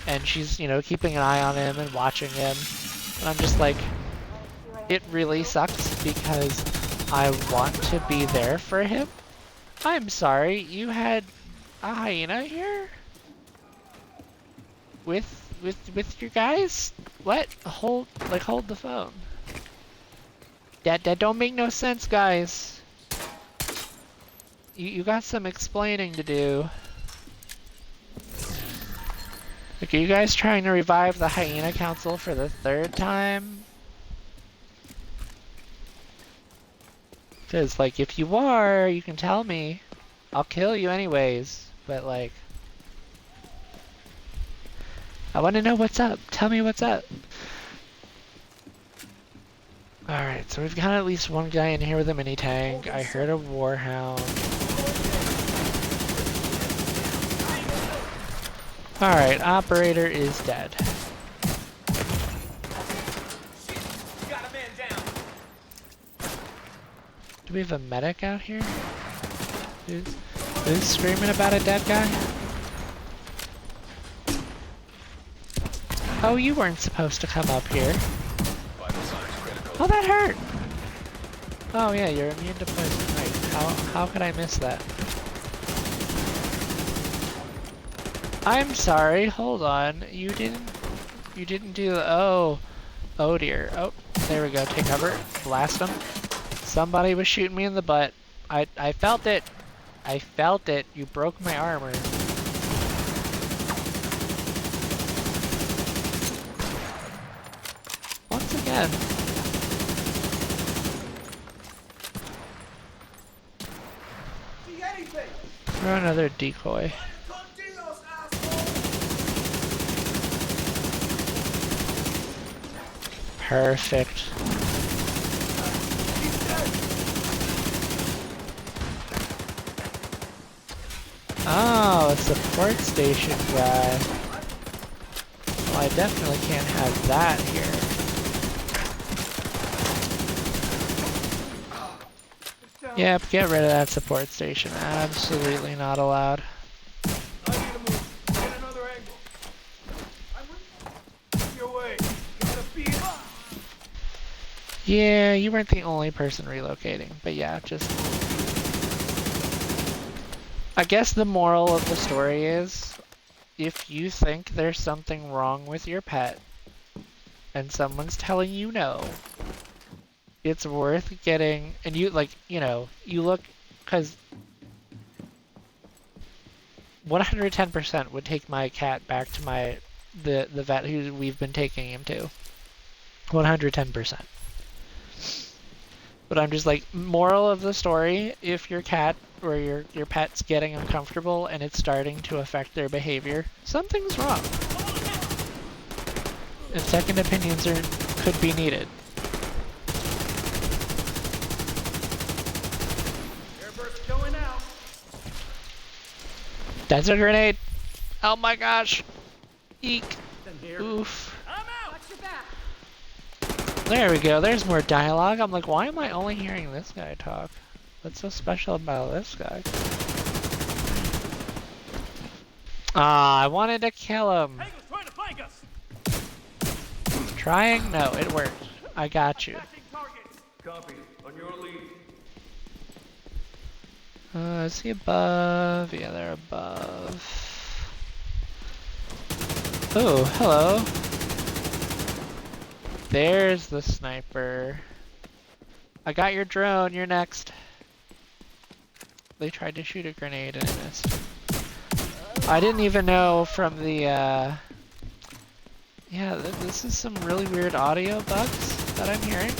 and she's, you know, keeping an eye on him and watching him, and I'm just like, it really sucks because I want to be there for him. I'm sorry, you had a hyena here with your guys? What? Hold the phone. That don't make no sense, guys. You got some explaining to do. Like, are you guys trying to revive the Hyena Council for the third time? Because, like, if you are, you can tell me. I'll kill you anyways. But, like, I want to know what's up. Tell me what's up. Alright, so we've got at least one guy in here with a mini tank. I heard a warhound. Alright, operator is dead. Got a man down. Do we have a medic out here? Who's screaming about a dead guy? Oh, you weren't supposed to come up here. Vital signs critical. Oh, that hurt! Oh yeah, you're immune to poison. Right. How could I miss that? I'm sorry, hold on. You didn't do the oh dear. Oh, there we go, take cover. Blast him. Somebody was shooting me in the butt. I felt it. I felt it. You broke my armor. Once again. See anything? Throw another decoy. Continos, asshole! Perfect. He's dead. Oh, a support station guy. Well, I definitely can't have that here. Yep, get rid of that support station. Absolutely not allowed. I need to move. Get another angle. Your way. Gotta beat up. Yeah, you weren't the only person relocating, but yeah, just... I guess the moral of the story is, if you think there's something wrong with your pet, and someone's telling you no, it's worth getting, and you, like, you know, you look, because 110% would take my cat back to the vet who we've been taking him to. 110%. But I'm just like, moral of the story, if your cat or your pet's getting uncomfortable and it's starting to affect their behavior, something's wrong. And second opinions could be needed. Airburst going out. That's a grenade! Oh my gosh! Eek! Oof. I'm out. Watch your back. There we go, there's more dialogue. I'm like, why am I only hearing this guy talk? What's so special about this guy? Ah, I wanted to kill him. Tango's trying to flank us. Trying? No, it worked. I got you. Attacking targets. Copy. On your lead. Is he above? Yeah, they're above. Oh, hello. There's the sniper. I got your drone, you're next. They tried to shoot a grenade and I missed. I didn't even know from the, yeah, this is some really weird audio bugs that I'm hearing.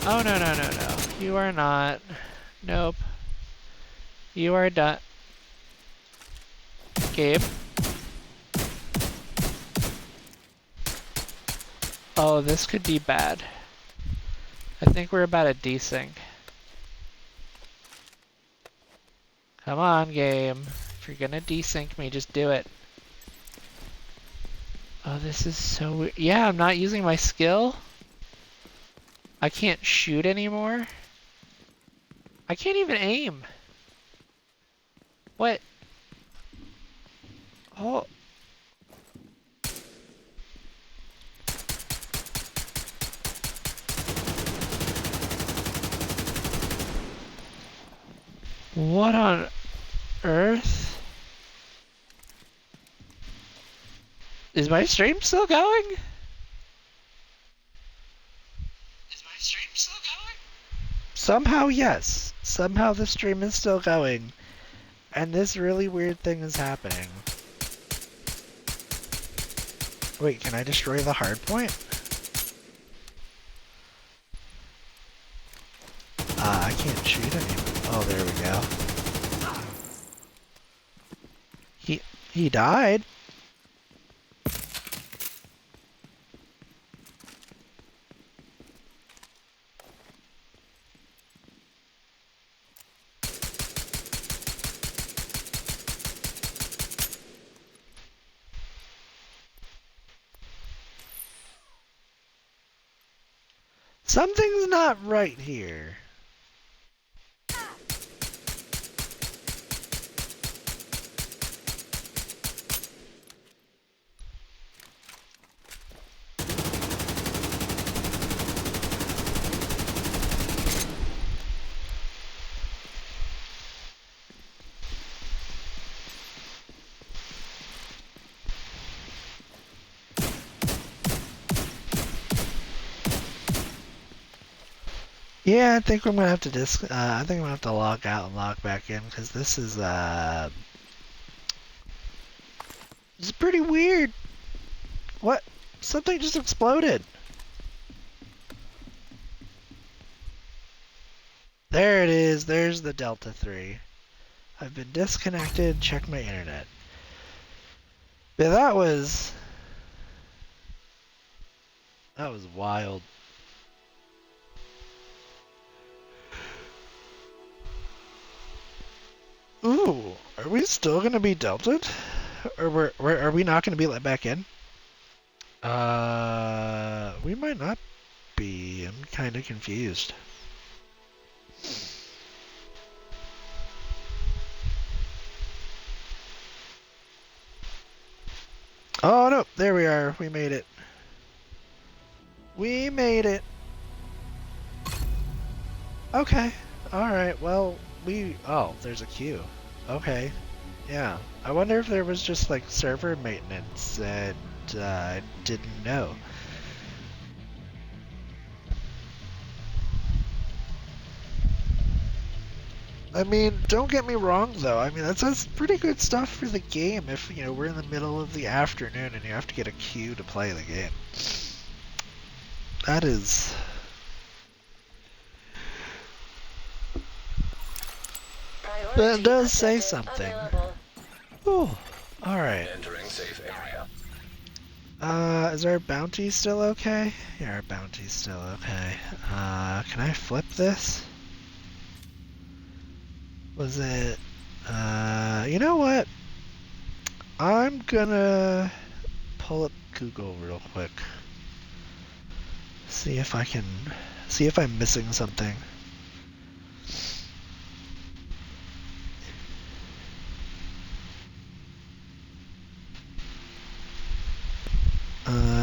Oh, no, no, no, no. You are not. Nope. You are done. Gabe? Oh, this could be bad. I think we're about to desync. Come on, game. If you're gonna desync me, just do it. Oh, this is so weird. Yeah, I'm not using my skill. I can't shoot anymore. I can't even aim. What? Oh. What on earth? Is my stream still going? Is my stream still going? Somehow, yes. Somehow the stream is still going. And this really weird thing is happening. Wait, can I destroy the hard point? I can't shoot anyone. Oh, there we go. He died. Something's not right here. Yeah, I think I'm gonna have to I think I'm gonna have to log out and log back in because this is pretty weird. What? Something just exploded. There it is. There's the Delta 3. I've been disconnected. Check my internet. Yeah, that was wild. Ooh, are we still gonna be delted? Or are we not gonna be let back in? We might not be. I'm kind of confused. Oh no, there we are. We made it. We made it. Okay. Alright, well, oh, there's a queue. Okay. Yeah. I wonder if there was just like server maintenance that I didn't know. I mean, don't get me wrong though. I mean, that's pretty good stuff for the game if, you know, we're in the middle of the afternoon and you have to get a queue to play the game. That is... That does say something. Ooh, alright. Entering safe area. Is our bounty still okay? Yeah, our bounty's still okay. Can I flip this? Was it, you know what? I'm gonna pull up Google real quick. See if I'm missing something.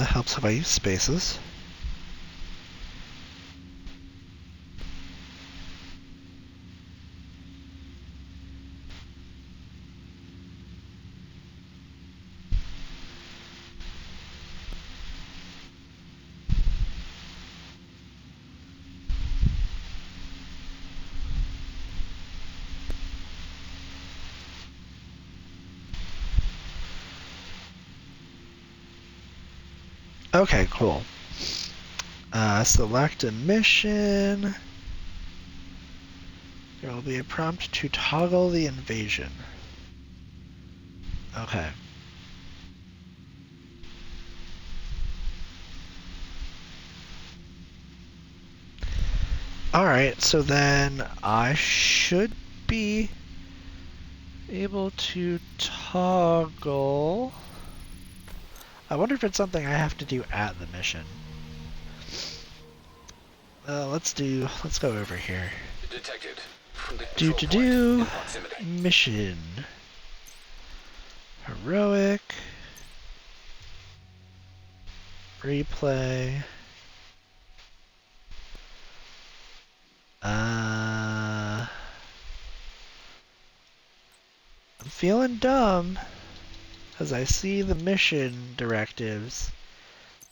Helps if I use spaces. Okay, cool. Select a mission. There will be a prompt to toggle the invasion. Okay. Alright, so then I should be able to toggle. I wonder if it's something I have to do at the mission. Let's go over here. Detected. Do mission. Heroic. Replay. I'm feeling dumb because I see the mission directives.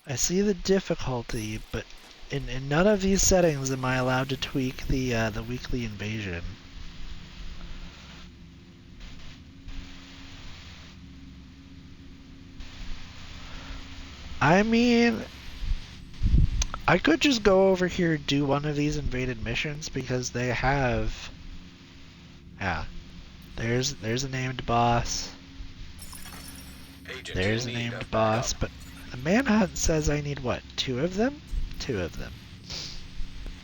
I see the difficulty, but in none of these settings am I allowed to tweak the weekly invasion. I mean, I could just go over here and do one of these invaded missions because they have... Yeah. There's a named boss. Agent There's a in need named of boss, backup. but the manhunt says I need what? 2 of them? 2 of them.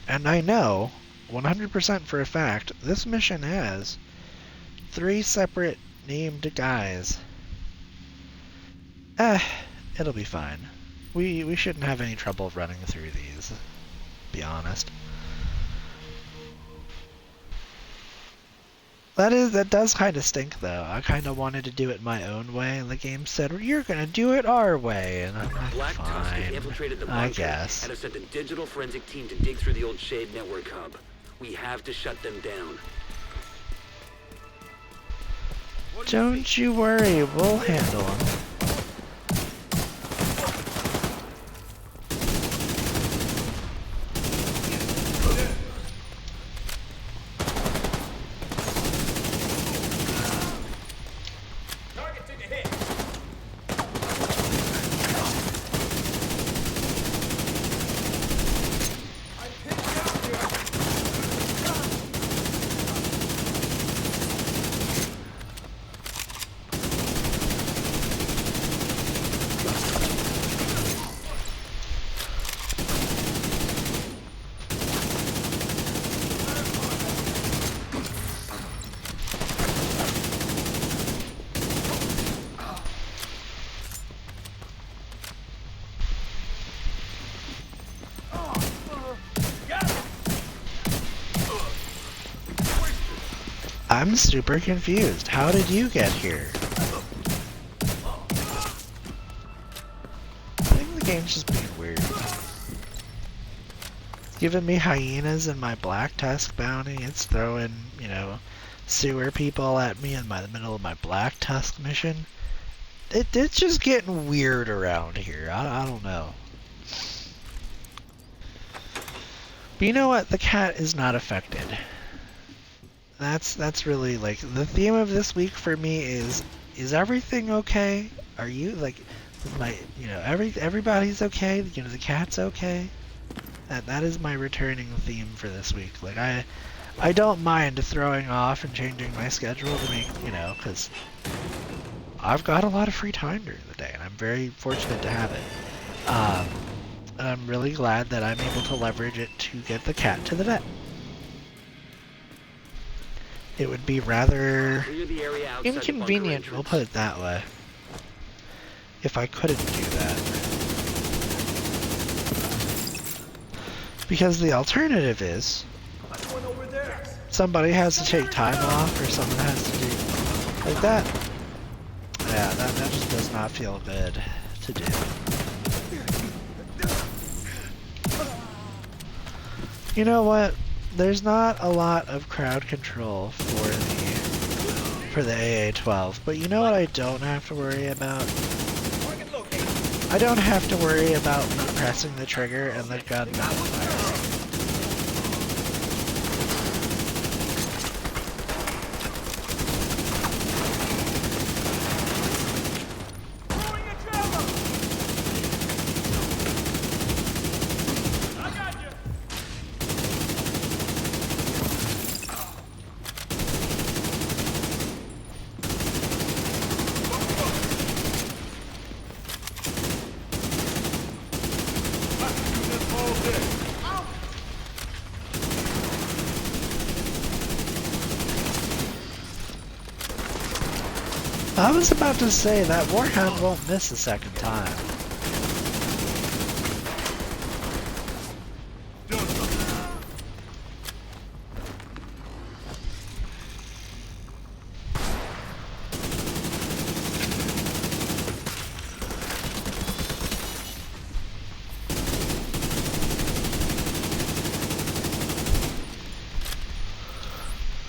And I know, 100% for a fact, this mission has 3 separate named guys. It'll be fine. We shouldn't have any trouble running through these. be honest. That does kind of stink, though. I kind of wanted to do it my own way, and the game said, well, you're gonna do it our way, and I'm like, Black Tusk has fine, infiltrated the I bunker guess. and have sent a digital forensic team to dig through the old Shade network hub. We have to shut them down. Don't you worry, we'll handle them. Target took a hit. I'm pinned down here. I'm super confused. How did you get here? I think the game's just being weird. It's giving me hyenas in my Black Tusk bounty. It's throwing, you know, sewer people at me in the middle of my Black Tusk mission. It's just getting weird around here. I don't know. But you know what? The cat is not affected. That's really like the theme of this week for me is everything okay? Are you like everybody's okay? You know, the cat's okay? That is my returning theme for this week. Like I don't mind throwing off and changing my schedule to make, you know, cuz I've got a lot of free time during the day and I'm very fortunate to have it. And I'm really glad that I'm able to leverage it to get the cat to the vet. It would be rather Clear the area outside the bunker inconvenient, we'll entrance. put it that way, if I couldn't do that. Because the alternative is That's one over there. somebody has to take time off or someone has to do like that. Yeah, that just does not feel good to do. You know what? There's not a lot of crowd control for the AA-12, but you know what I don't have to worry about? Target located. I don't have to worry about me pressing the trigger and the gun not firing. Throwing a trailer. I got you. This whole thing. I was about to say that Warhound won't miss a second time.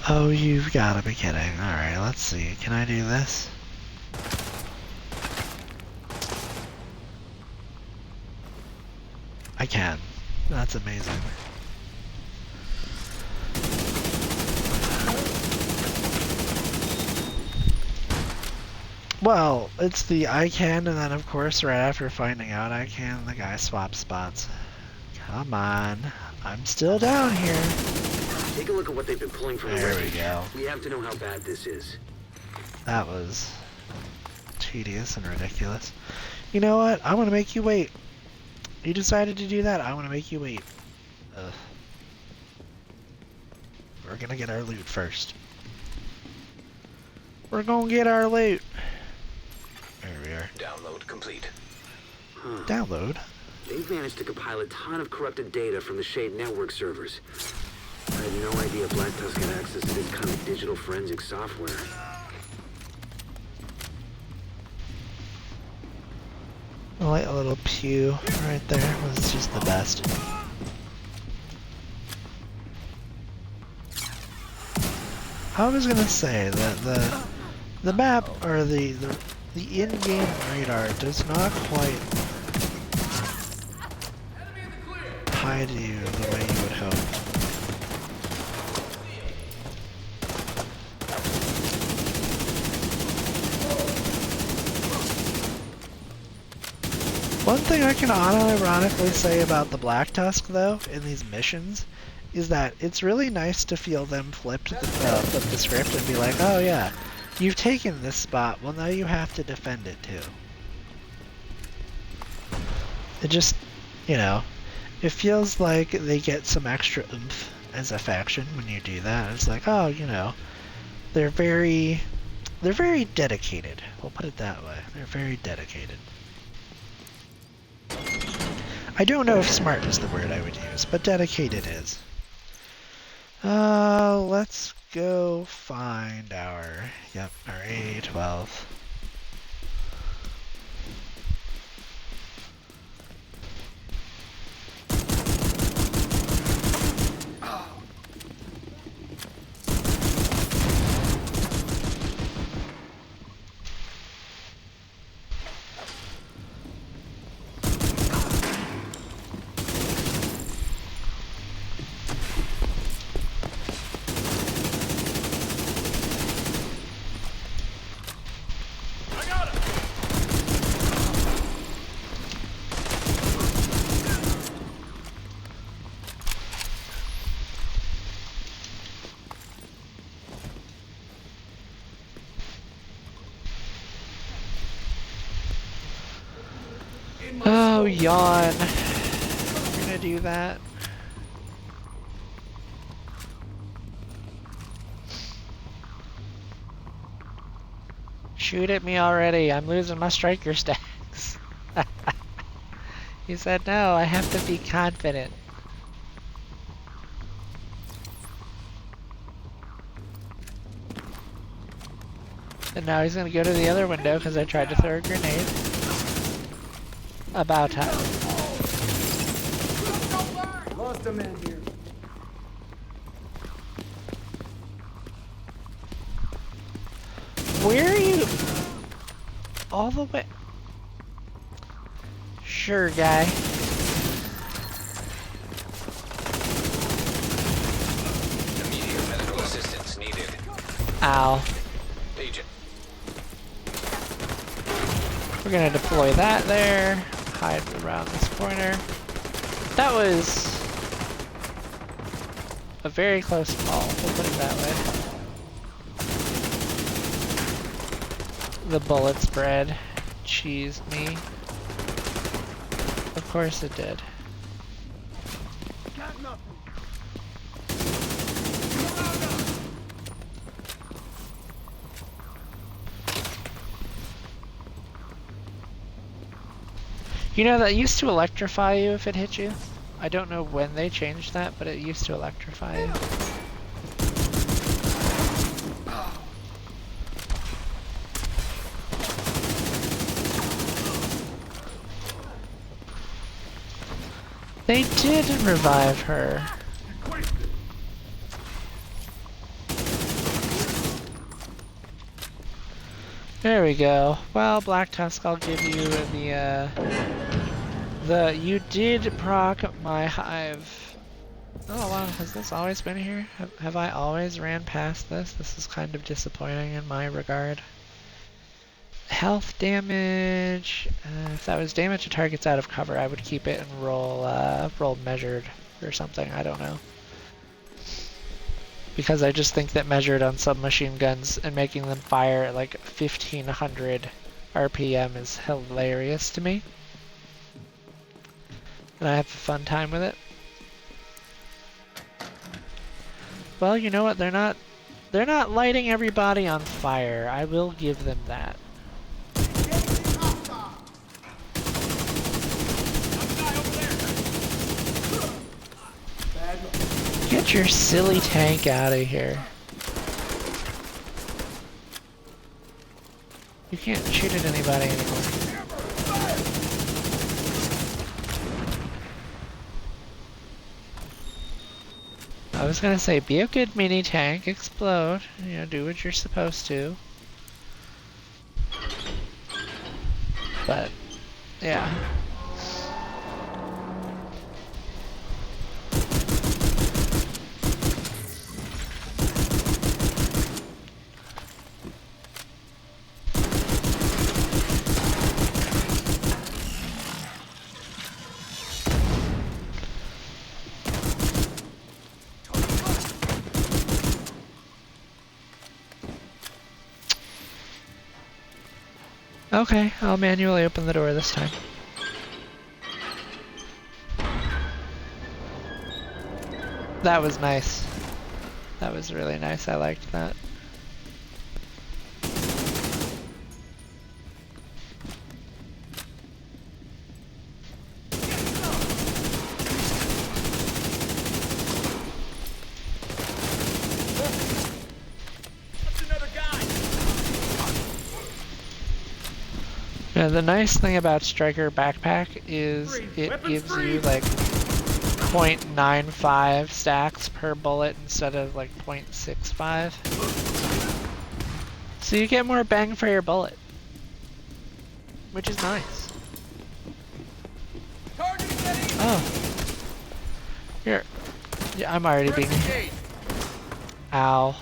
Oh, you've got to be kidding. Alright, let's see. Can I do this? I can. That's amazing. Well, it's the I can, and then of course right after finding out I can, the guy swaps spots. Come on. I'm still down here. Take a look at what they've been pulling from the There we wreckage. go. We have to know how bad this is. That was tedious and ridiculous. You know what? I'm gonna make you wait. You decided to do that, I'm gonna make you wait. Ugh. We're gonna get our loot first. We're gonna get our loot. There we are. Download complete. Download. They've managed to compile a ton of corrupted data from the Shade network servers. I had no idea Black Tusk had access to this kind of digital forensic software. I like a little pew right there. Was just the best. I was gonna say that the map or the in-game radar does not quite hide you the way you would hope. One thing I can unironically say about the Black Tusk, though, in these missions, is that it's really nice to feel them flip the script and be like, oh yeah, you've taken this spot, well now you have to defend it too. It just, you know, it feels like they get some extra oomph as a faction when you do that. It's like, oh, you know, they're very dedicated. We'll put it that way. They're very dedicated. I don't know if smart is the word I would use, but dedicated is. Let's go find our A12. Oh, yawn. We're gonna do that. Shoot at me already. I'm losing my striker stacks. He said, no, I have to be confident. And now he's gonna go to the other window because I tried to throw a grenade. About time. Lost a man here. Where are you? All the way. Sure, guy. Immediate medical assistance needed. Ow. Agent. We're gonna deploy that there. Hide around this corner. That was a very close call, we'll put it that way. The bullet spread. Cheese me. Of course it did. Got nothing. You know, that used to electrify you if it hit you. I don't know when they changed that, but it used to electrify you. They did revive her. There we go. Well, Black Tusk, I'll give you you did proc my hive. Oh wow, has this always been here? Have I always ran past this? This is kind of disappointing in my regard. Health damage. If that was damage to targets out of cover, I would keep it and roll measured or something. I don't know. Because I just think that measured on submachine guns and making them fire at like 1500 RPM is hilarious to me. And I have a fun time with it. Well, you know what? They're not lighting everybody on fire. I will give them that. I'm Get your silly tank out of here. You can't shoot at anybody anymore. I was gonna say, be a good mini tank, explode, you know, do what you're supposed to. But, yeah. Okay, I'll manually open the door this time. That was nice. That was really nice, I liked that. Yeah, the nice thing about Striker Backpack is it gives you like 0.95 stacks per bullet instead of like 0.65. So you get more bang for your bullet, which is nice. Oh. Here. Yeah, I'm already being... Ow.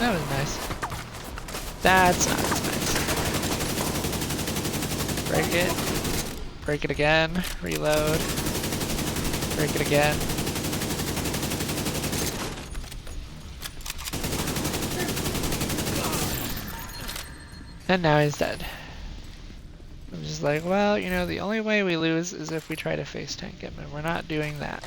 That was nice. That's not as nice. Break it. Break it again. Reload. Break it again. And now he's dead. I'm just like, well, you know, the only way we lose is if we try to face tank him, and we're not doing that.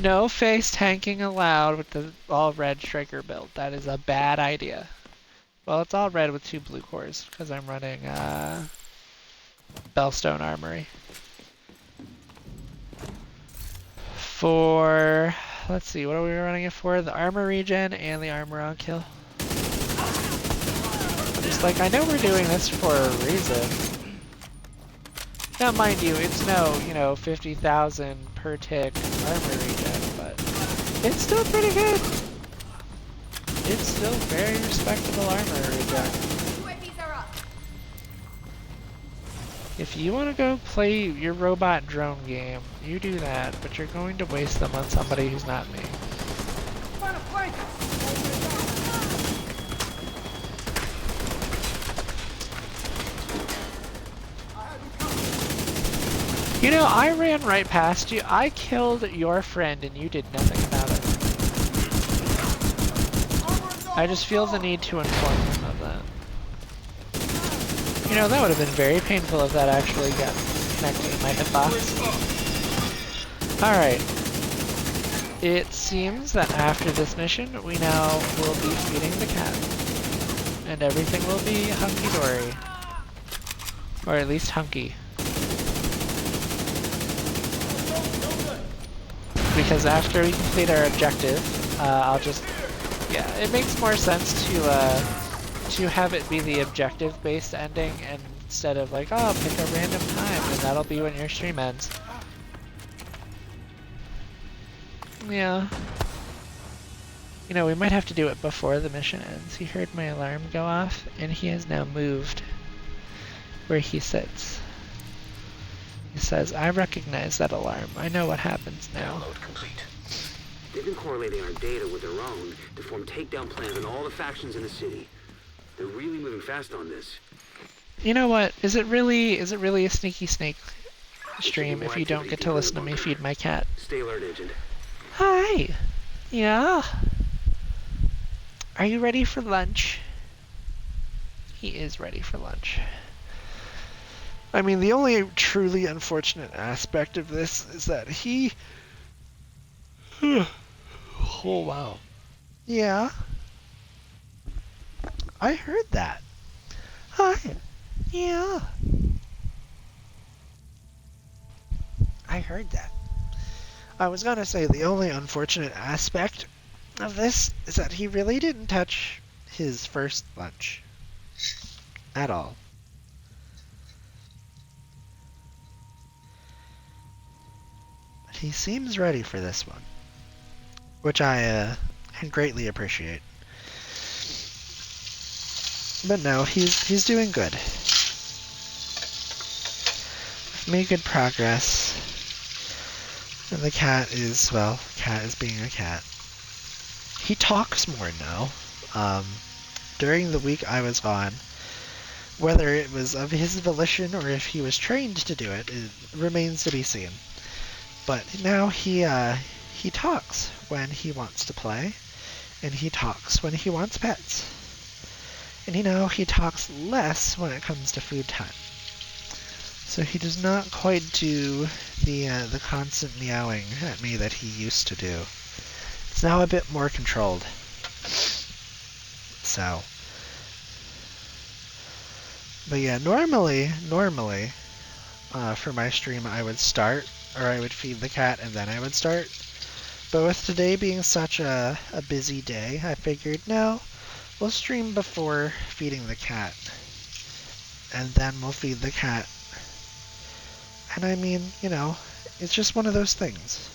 No face tanking allowed with the all red Striker build. That is a bad idea. Well, it's all red with 2 blue cores because I'm running Bellstone Armory. For, let's see, what are we running it for? The armor regen and the armor on kill. I'm just like, I know we're doing this for a reason. Now, mind you, it's no, you know, 50,000 per tick armor regen, but it's still pretty good. It's still very respectable armor regen. If you want to go play your robot drone game, you do that, but you're going to waste them on somebody who's not me. You know, I ran right past you. I killed your friend and you did nothing about it. I just feel the need to inform him of that. You know, that would have been very painful if that actually got connected to my hitbox. Alright. It seems that after this mission, we now will be feeding the cat. And everything will be hunky-dory. Or at least hunky. Because after we complete our objective, I'll just... Yeah, it makes more sense to have it be the objective-based ending instead of like, oh, pick a random time and that'll be when your stream ends. Yeah. You know, we might have to do it before the mission ends. He heard my alarm go off, and he has now moved where he sits. He says, I recognize that alarm. I know what happens now. Download complete. They've been correlating our data with their own to form takedown plans on all the factions in the city. They're really moving fast on this. You know what? Is it really a sneaky snake stream if you don't get to listen to me feed my cat? Stay alert, Agent. Hi. Yeah. Are you ready for lunch? He is ready for lunch. I mean, the only truly unfortunate aspect of this is that he Oh, wow. Yeah, I heard that. Hi. Yeah, I heard that. I was gonna say the only unfortunate aspect of this is that he really didn't touch his first lunch at all. He seems ready for this one, which I greatly appreciate. But no, he's doing good. Made good progress. And the cat is, well, cat is being a cat. He talks more now. During the week I was gone, whether it was of his volition or if he was trained to do it, it remains to be seen. But now he talks when he wants to play, and he talks when he wants pets. And he talks less when it comes to food time. So he does not quite do the constant meowing at me that he used to do. It's now a bit more controlled. So, but yeah, normally, for my stream I would start, or I would feed the cat and then I would start. But with today being such a busy day, I figured, no, we'll stream before feeding the cat. And then we'll feed the cat. And I mean, it's just one of those things.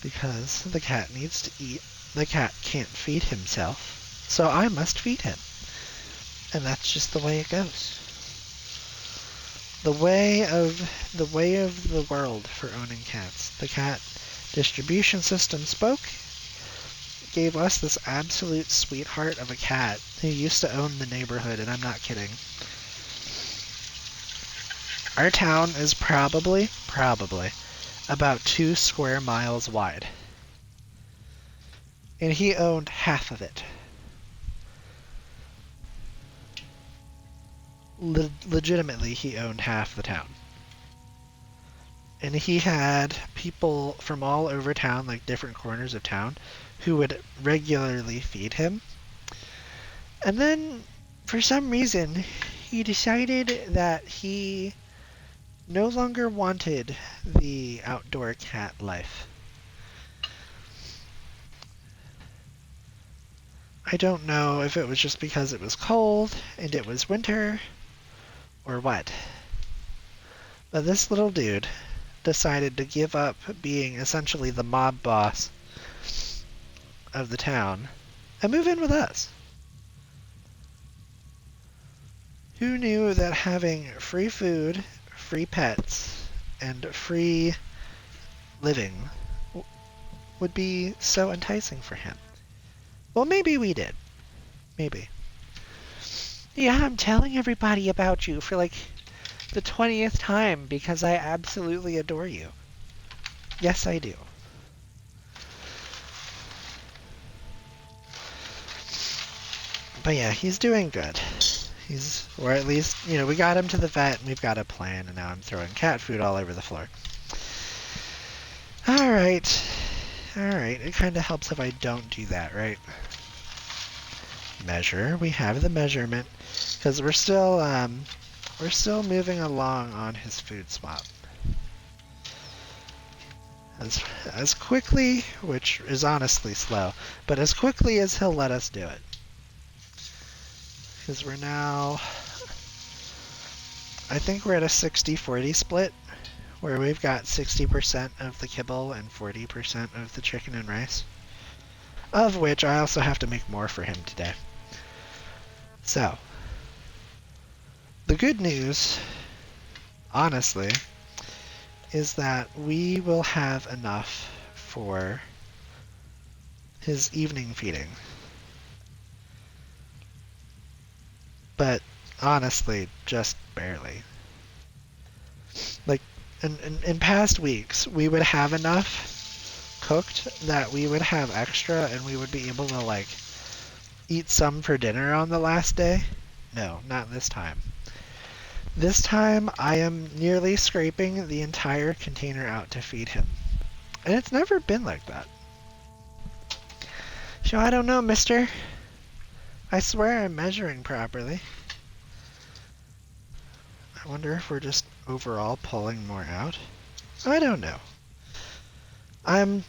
Because the cat needs to eat. The cat can't feed himself. So I must feed him. And that's just the way it goes. The way of the world for owning cats. The cat distribution system spoke, gave us this absolute sweetheart of a cat who used to own the neighborhood, and I'm not kidding. Our town is probably about 2 square miles wide. And he owned half of it. Legitimately, he owned half the town. And he had people from all over town, like different corners of town, who would regularly feed him. And then, for some reason, he decided that he no longer wanted the outdoor cat life. I don't know if it was just because it was cold and it was winter or what. But this little dude decided to give up being essentially the mob boss of the town and move in with us. Who knew that having free food, free pets, and free living would be so enticing for him? Well, maybe we did. Maybe. Yeah, I'm telling everybody about you for like the 20th time because I absolutely adore you. Yes, I do. But yeah, he's doing good. Or at least, we got him to the vet and we've got a plan, and now I'm throwing cat food all over the floor. Alright. It kind of helps if I don't do that, right? Measure. We have the measurement. Because we're still moving along on his food swap. As quickly, which is honestly slow, but as quickly as he'll let us do it. Because we're now, I think we're at a 60-40 split, where we've got 60% of the kibble and 40% of the chicken and rice. Of which I also have to make more for him today. So, the good news, honestly, is that we will have enough for his evening feeding. But honestly, just barely. Like, in past weeks, we would have enough cooked that we would have extra and we would be able to, like, eat some for dinner on the last day. No, not this time. This time, I am nearly scraping the entire container out to feed him. And it's never been like that. So I don't know, mister. I swear I'm measuring properly. I wonder if we're just overall pulling more out. I don't know. I'm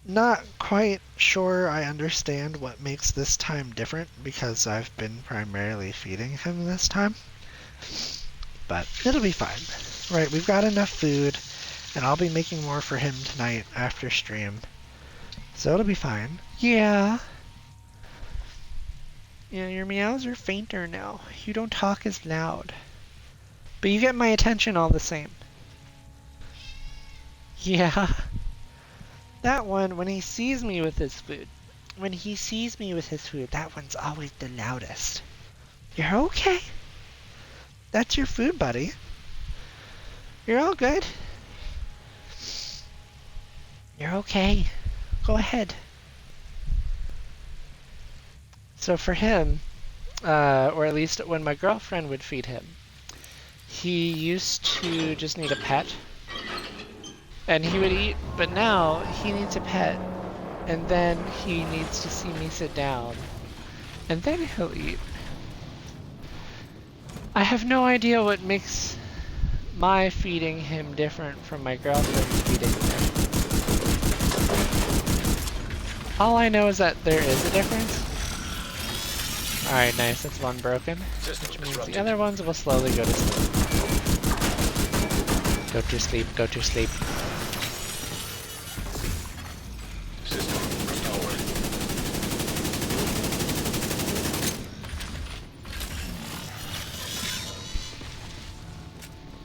not quite sure I understand what makes this time different because I've been primarily feeding him this time. But it'll be fine. Right, we've got enough food, and I'll be making more for him tonight after stream. So it'll be fine. Yeah. Yeah, your meows are fainter now. You don't talk as loud. But you get my attention all the same. Yeah. That one, when he sees me with his food, that one's always the loudest. You're okay. That's your food, buddy. You're all good. You're okay. Go ahead. So for him, or at least when my girlfriend would feed him, he used to just need a pet. And he would eat, but now he needs a pet. And then he needs to see me sit down. And then he'll eat. I have no idea what makes my feeding him different from my girlfriend's feeding him. All I know is that there is a difference. Alright, nice, that's one broken. Which means the other ones will slowly go to sleep. Go to sleep, go to sleep.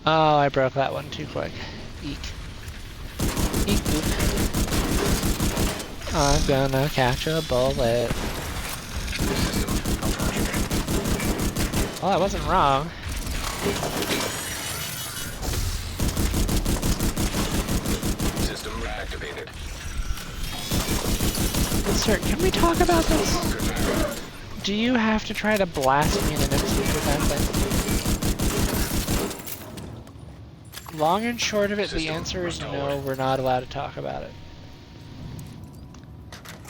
Oh, I broke that one too quick. Eek. Eek boop. I'm gonna catch a bullet. Well, I wasn't wrong. System activated. Sir, can we talk about this? Do you have to try to blast me in the next week with that thing? Long and short of it, the answer is no, we're not allowed to talk about it.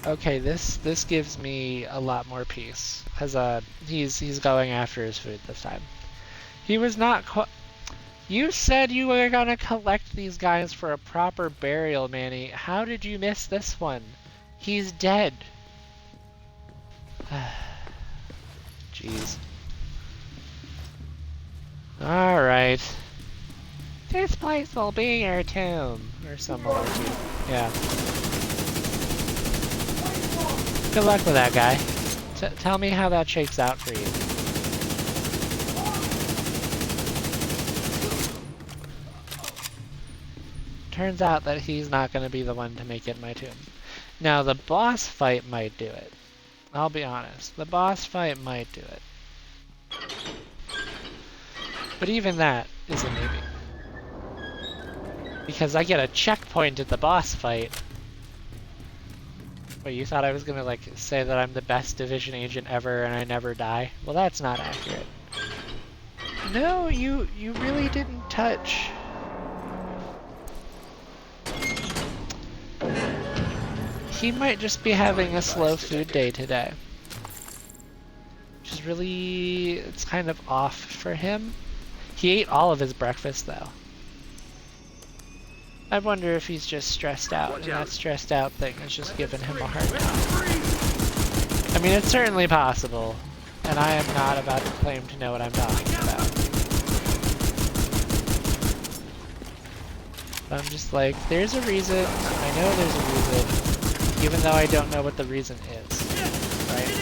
Okay, this gives me a lot more peace, because he's going after his food this time. He was not You said you were gonna collect these guys for a proper burial, Manny. How did you miss this one? He's dead. Jeez. Alright. This place will be your tomb. Or some malarkey. Yeah. Good luck with that, guy. Tell me how that shakes out for you. Turns out that he's not going to be the one to make it in my tomb. Now, the boss fight might do it. I'll be honest. The boss fight might do it. But even that is a maybe. Because I get a checkpoint at the boss fight. Wait, you thought I was gonna like say that I'm the best division agent ever and I never die? Well, that's not accurate. No, you really didn't touch. He might just be having a slow food day today. Which is really, it's kind of off for him. He ate all of his breakfast though. I wonder if he's just stressed out, and that stressed out thing is just giving him a hard time. I mean, it's certainly possible, and I am not about to claim to know what I'm talking about. But I'm just like, there's a reason, I know there's a reason, even though I don't know what the reason is, right?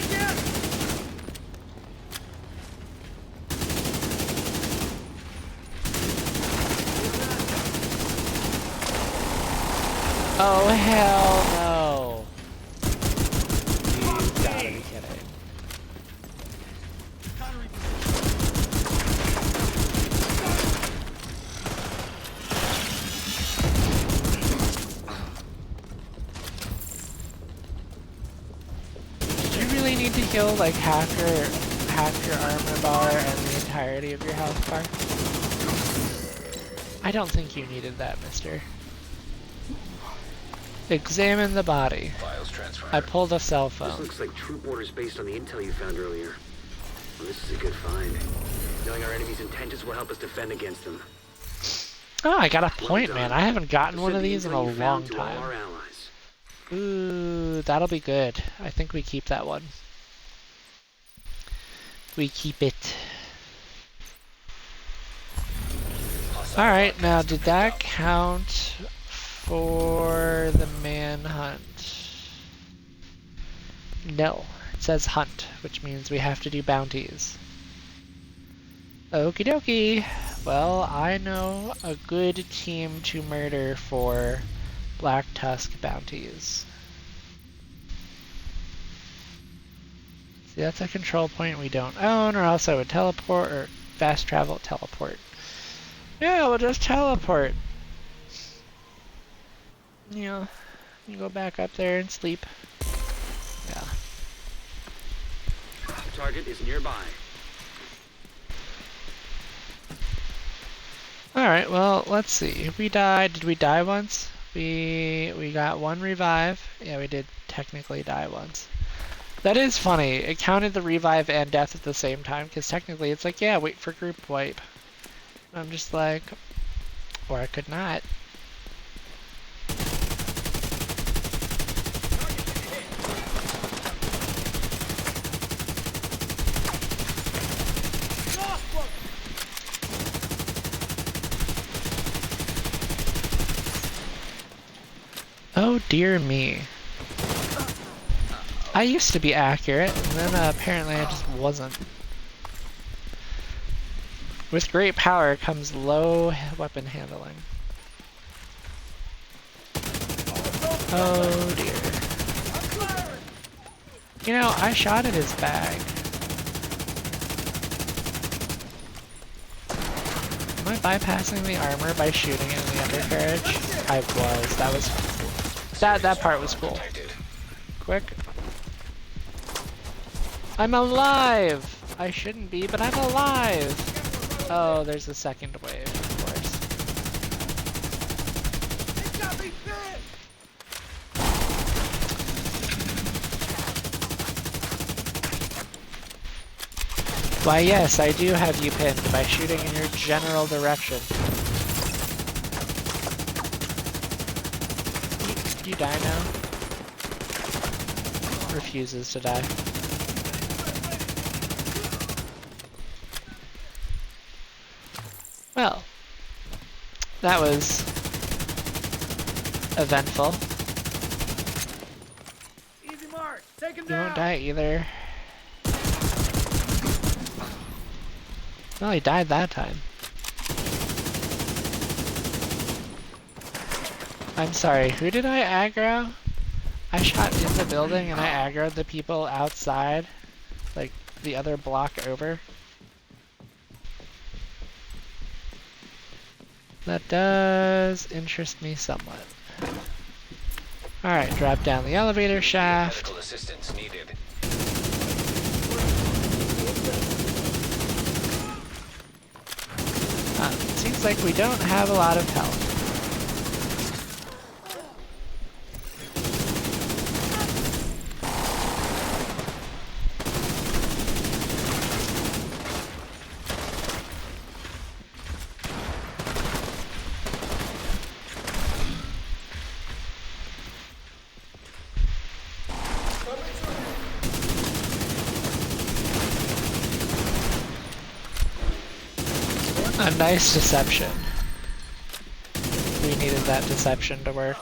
Oh, hell no. You've gotta be kidding. Did you really need to heal like half your armor bar and the entirety of your health bar? I don't think you needed that, mister. Examine the body. Files transferred. I pulled a cell This phone. looks like troop orders based on the intel you found earlier. Well, this is a good find. Knowing our enemy's intentions will help us defend against them. Oh, I got a point, Well man. done. I haven't gotten one Send of the these in a intel you long found to all time. our allies. Ooh, that'll be good. I think we keep that one. We keep it. Alright, now did that count for the manhunt? No. It says hunt, which means we have to do bounties. Okie dokie. Well, I know a good team to murder for Black Tusk bounties. See, that's a control point we don't own, or else I would teleport, or fast travel teleport. Yeah, we'll just teleport. You know, you go back up there and sleep. Yeah. Target is nearby. Alright, well, let's see. We died. Did we die once? We got one revive. Yeah, we did technically die once. That is funny. It counted the revive and death at the same time, because technically it's like, yeah, wait for group wipe. I'm just like, or I could not. Oh dear me. I used to be accurate, and then apparently I just wasn't. With great power comes low weapon handling. Oh dear. You know, I shot at his bag. Am I bypassing the armor by shooting it in the undercarriage? I was. That was that part was cool. Detected. Quick. I'm alive! I shouldn't be, but I'm alive! Oh, there's a second wave, of course. Why yes, I do have you pinned by shooting in your general direction. You die now? Refuses to die. Well, that was eventful. Easy mark. Take him You down. won't die either. Well, he died that time. I'm sorry, who did I aggro? I shot in the building and I aggroed the people outside, like the other block over. That does interest me somewhat. Alright, drop down the elevator shaft. Medical assistance needed. Seems like we don't have a lot of health. A nice deception. We needed that deception to work.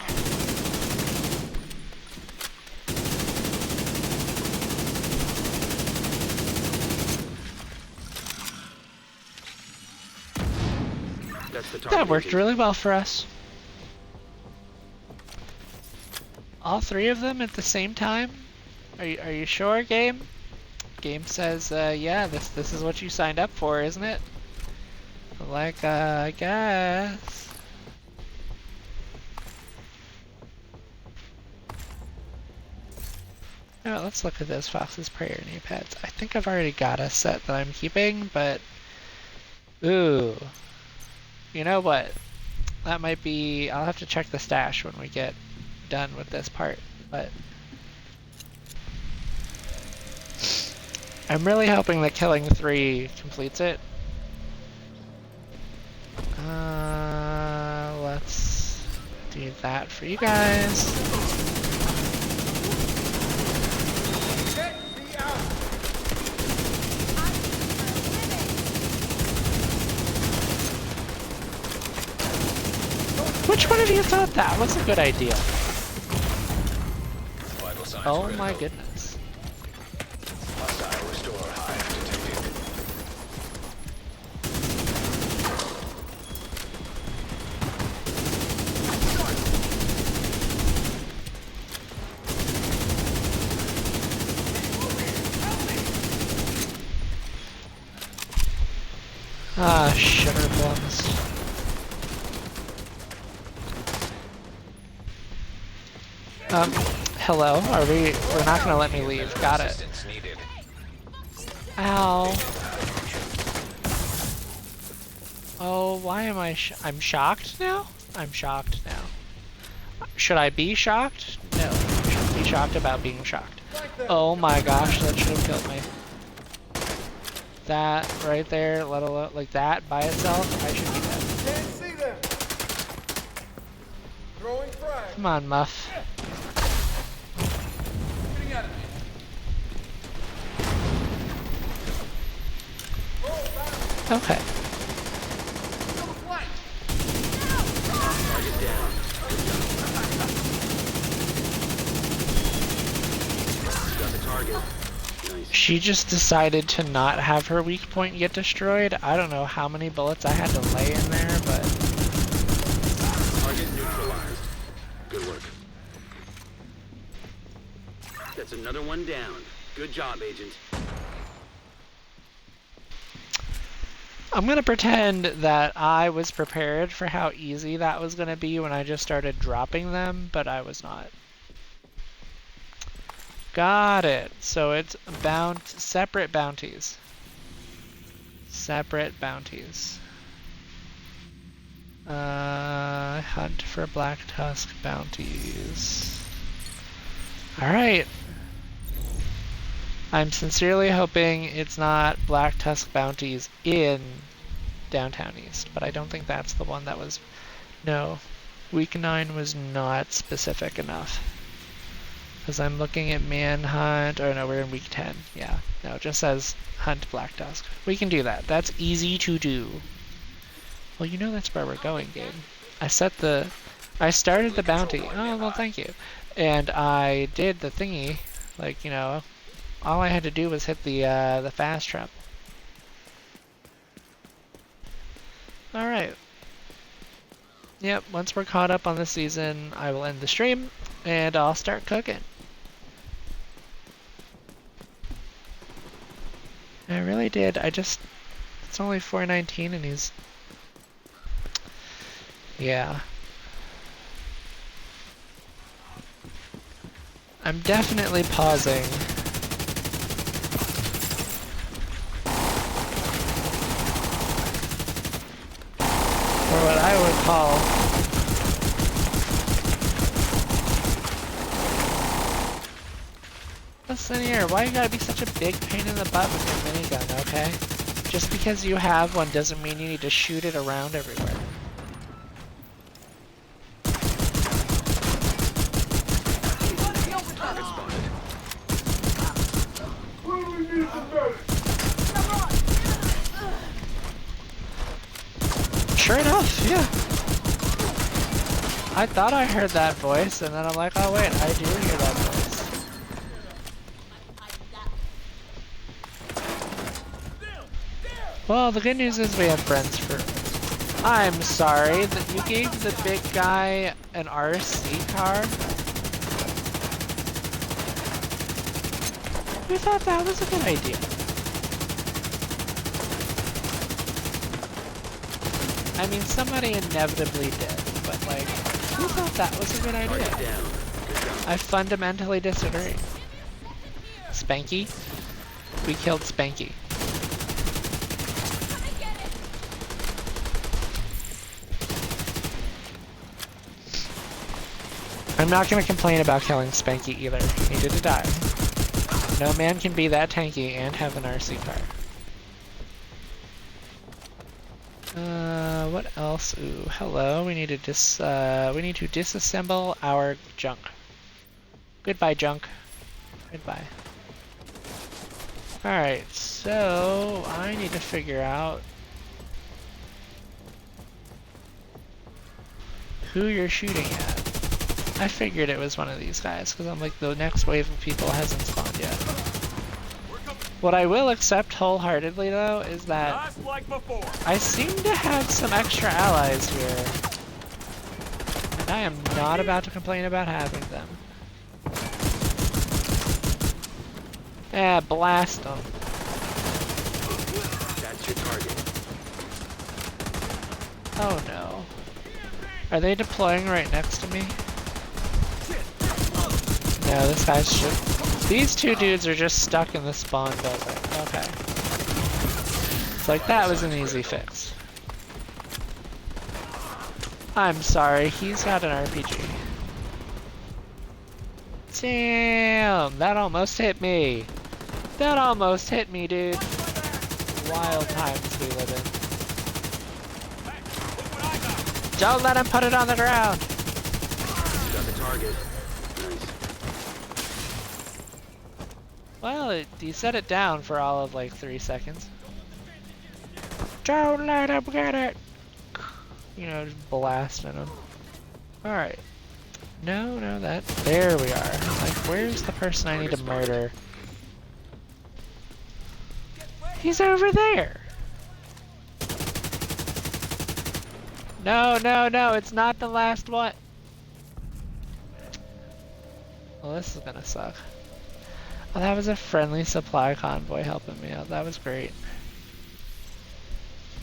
That's the target. That worked agent. really well for us. All three of them at the same time? Are you sure, game? Game says, yeah, this is what you signed up for, isn't it? Like, I guess. Now let's look at this Fox's Prayer knee pads. I think I've already got a set that I'm keeping, but ooh, you know what? That might be. I'll have to check the stash when we get done with this part, but I'm really hoping that killing 3 completes it. Let's do that for you guys. Get me out. Which one of you thought that was a good idea? Vital signs Oh critical. my goodness. Hostile restore hive detected. Ah, sugar plums. Hello? We're not gonna let me leave. Got it. Assistance needed. Ow. Oh, why am I'm shocked now? I'm shocked now. Should I be shocked? No. I shouldn't be shocked about being shocked. Oh my gosh, that should have killed me. That right there, let alone like that by itself, I should be dead. Can't see them. Throwing frag. Come on, Muff. Getting out of me. Okay. Double flank. Target down. Got the target. Nice. She just decided to not have her weak point get destroyed. I don't know how many bullets I had to lay in there, but Target neutralized. Good work. That's another one down. Good job, Agent. I'm gonna pretend that I was prepared for how easy that was gonna be when I just started dropping them, but I was not. Got it. So it's separate bounties. Separate bounties. Hunt for black tusk bounties. Alright. I'm sincerely hoping it's not black tusk bounties in Downtown East, but I don't think that's the one that was... No. Week 9 was not specific enough. Because I'm looking at Manhunt, or no, we're in week 10. Yeah, no, it just says Hunt Black Tusk. We can do that. That's easy to do. Well, you know that's where we're going, Gabe. I started the bounty. Oh, well, thank you. And I did the thingy, like, you know, all I had to do was hit the fast trap. Alright. Yep, once we're caught up on this season, I will end the stream, and I'll start cooking. I really did. It's only 4:19 and he's... Yeah. I'm definitely pausing. For what I would call... Listen here, why you gotta be such a big pain in the butt with your minigun, okay? Just because you have one doesn't mean you need to shoot it around everywhere. Target spotted. Sure enough, yeah. I thought I heard that voice, and then I'm like, oh wait, I do hear that voice. Well, the good news is we have friends for... I'm sorry that you gave the big guy an RC car. Who thought that was a good idea? I mean, somebody inevitably did, but like, who thought that was a good idea? Target down. I fundamentally disagree. Spanky? We killed Spanky. I'm not gonna complain about killing Spanky either. He needed to die. No man can be that tanky and have an RC car. What else? Ooh, hello. We need to disassemble our junk. Goodbye, junk. Goodbye. Alright, so I need to figure out who you're shooting at. I figured it was one of these guys, because I'm like, the next wave of people hasn't spawned yet. What I will accept wholeheartedly, though, is that I seem to have some extra allies here. And I am not about to complain about having them. Yeah, blast them. That's your target. Oh no. Are they deploying right next to me? No, this guy's shit. These two dudes are just stuck in the spawn building. Okay. It's like that was an easy fix. I'm sorry, he's got an RPG. Damn, that almost hit me. That almost hit me, dude. Wild times we live in. Don't let him put it on the ground. Got the target. Nice. Well, he set it down for all of like 3 seconds. Don't let him get it. You know, just blasting him. Alright. No, that. There we are. Like, where's the person I need to murder? He's over there! No, it's not the last one! Well, this is gonna suck. Oh, that was a friendly supply convoy helping me out. That was great.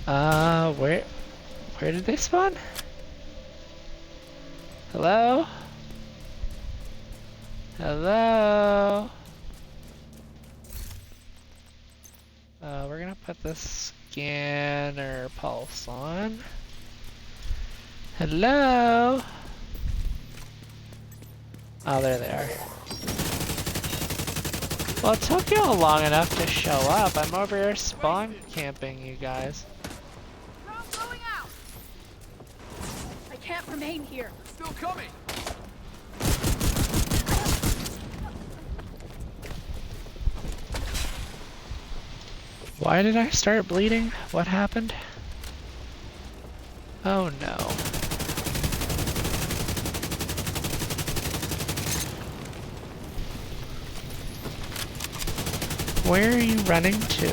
Where did they spawn? Hello? Hello? We're gonna put the scanner pulse on. Hello? Oh, there they are. Well, it took you long enough to show up. I'm over here spawn camping, you guys. I'm going out. I can't remain here. Still coming. Why did I start bleeding? What happened? Oh no. Where are you running to?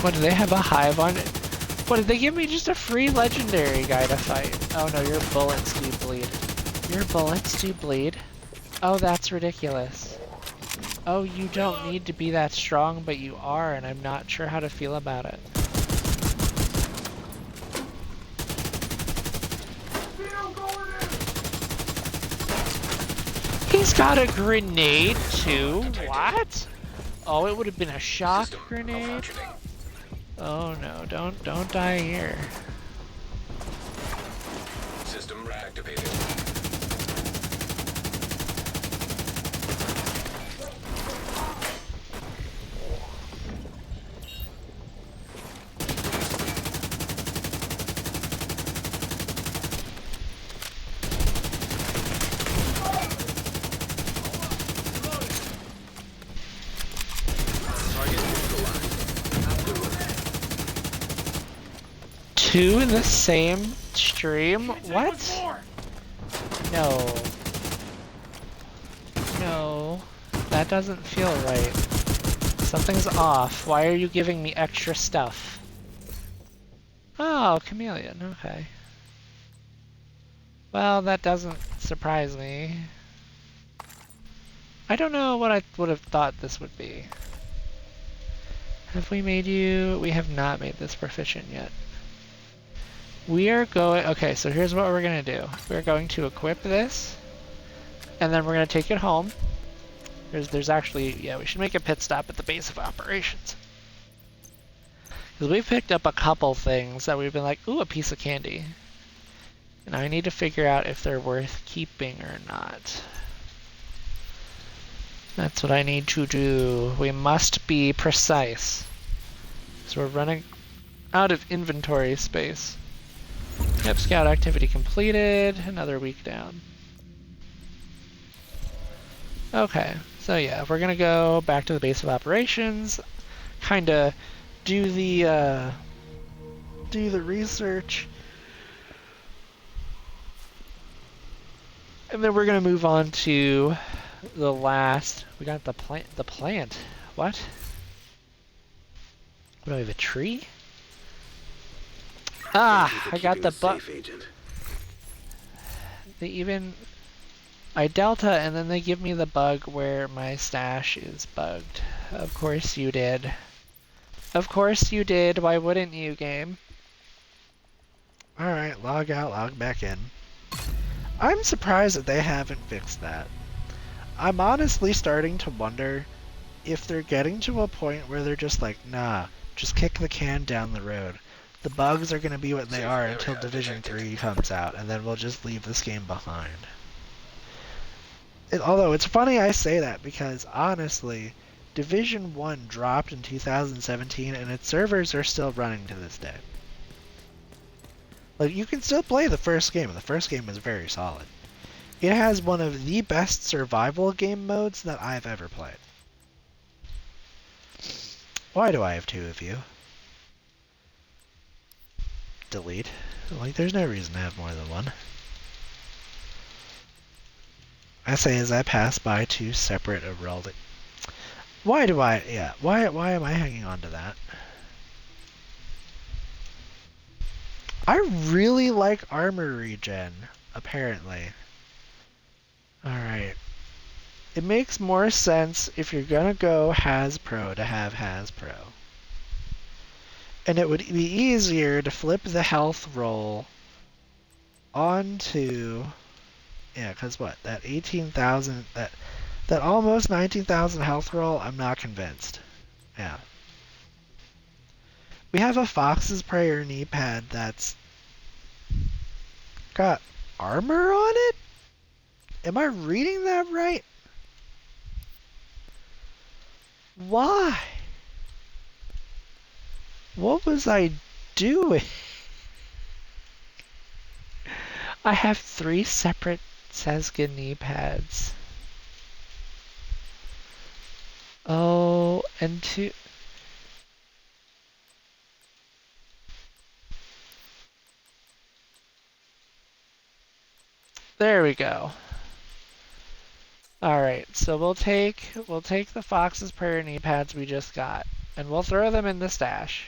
What, do they have a hive on it? What, did they give me just a free legendary guy to fight? Oh no, your bullets do bleed. Your bullets do bleed? Oh, that's ridiculous. Oh, you don't need to be that strong, but you are, and I'm not sure how to feel about it. He's got a grenade too? What? Oh, it would have been a shock grenade? Oh no, don't die here. System reactivated. Two in the same stream? What? No. No. That doesn't feel right. Something's off. Why are you giving me extra stuff? Oh, chameleon. Okay. Well, that doesn't surprise me. I don't know what I would have thought this would be. Have we made you? We have not made this proficient yet. We are going, okay, so here's what we're gonna do. We're going to equip this, and then we're gonna take it home. There's actually, yeah, we should make a pit stop at the base of operations. Because we've picked up a couple things that we've been like, ooh, a piece of candy. And I need to figure out if they're worth keeping or not. That's what I need to do. We must be precise. So we're running out of inventory space. Yep, scout activity completed. Another week down. Okay, so yeah, we're gonna go back to the base of operations. Kinda do the research. And then we're gonna move on to the last. We got the plant. What? What do we have, a tree? Ah, I got the bug. They even... I delta and then they give me the bug where my stash is bugged. Of course you did. Of course you did. Why wouldn't you, game? Alright, log out, log back in. I'm surprised that they haven't fixed that. I'm honestly starting to wonder if they're getting to a point where they're just like, nah, just kick the can down the road. The bugs are going to be what they are until Division 3 comes out, and then we'll just leave this game behind. Although, it's funny I say that, because honestly, Division 1 dropped in 2017, and its servers are still running to this day. Like, you can still play the first game, and the first game is very solid. It has one of the best survival game modes that I've ever played. Why do I have two of you? Delete. Like, there's no reason to have more than one. I say as I pass by two separate heraldic. Why do I... Yeah, why am I hanging on to that? I really like armor regen, apparently. Alright. It makes more sense if you're gonna go Has-Pro to have Has-Pro. And it would be easier to flip the health roll onto... Yeah, because what? That 18,000... That almost 19,000 health roll, I'm not convinced. Yeah. We have a Fox's Prayer knee pad that's got armor on it? Am I reading that right? Why? What was I doing? I have 3 separate Sezgin knee pads. Oh, and 2... There we go. Alright, so we'll take the Fox's Prayer knee pads we just got, and we'll throw them in the stash.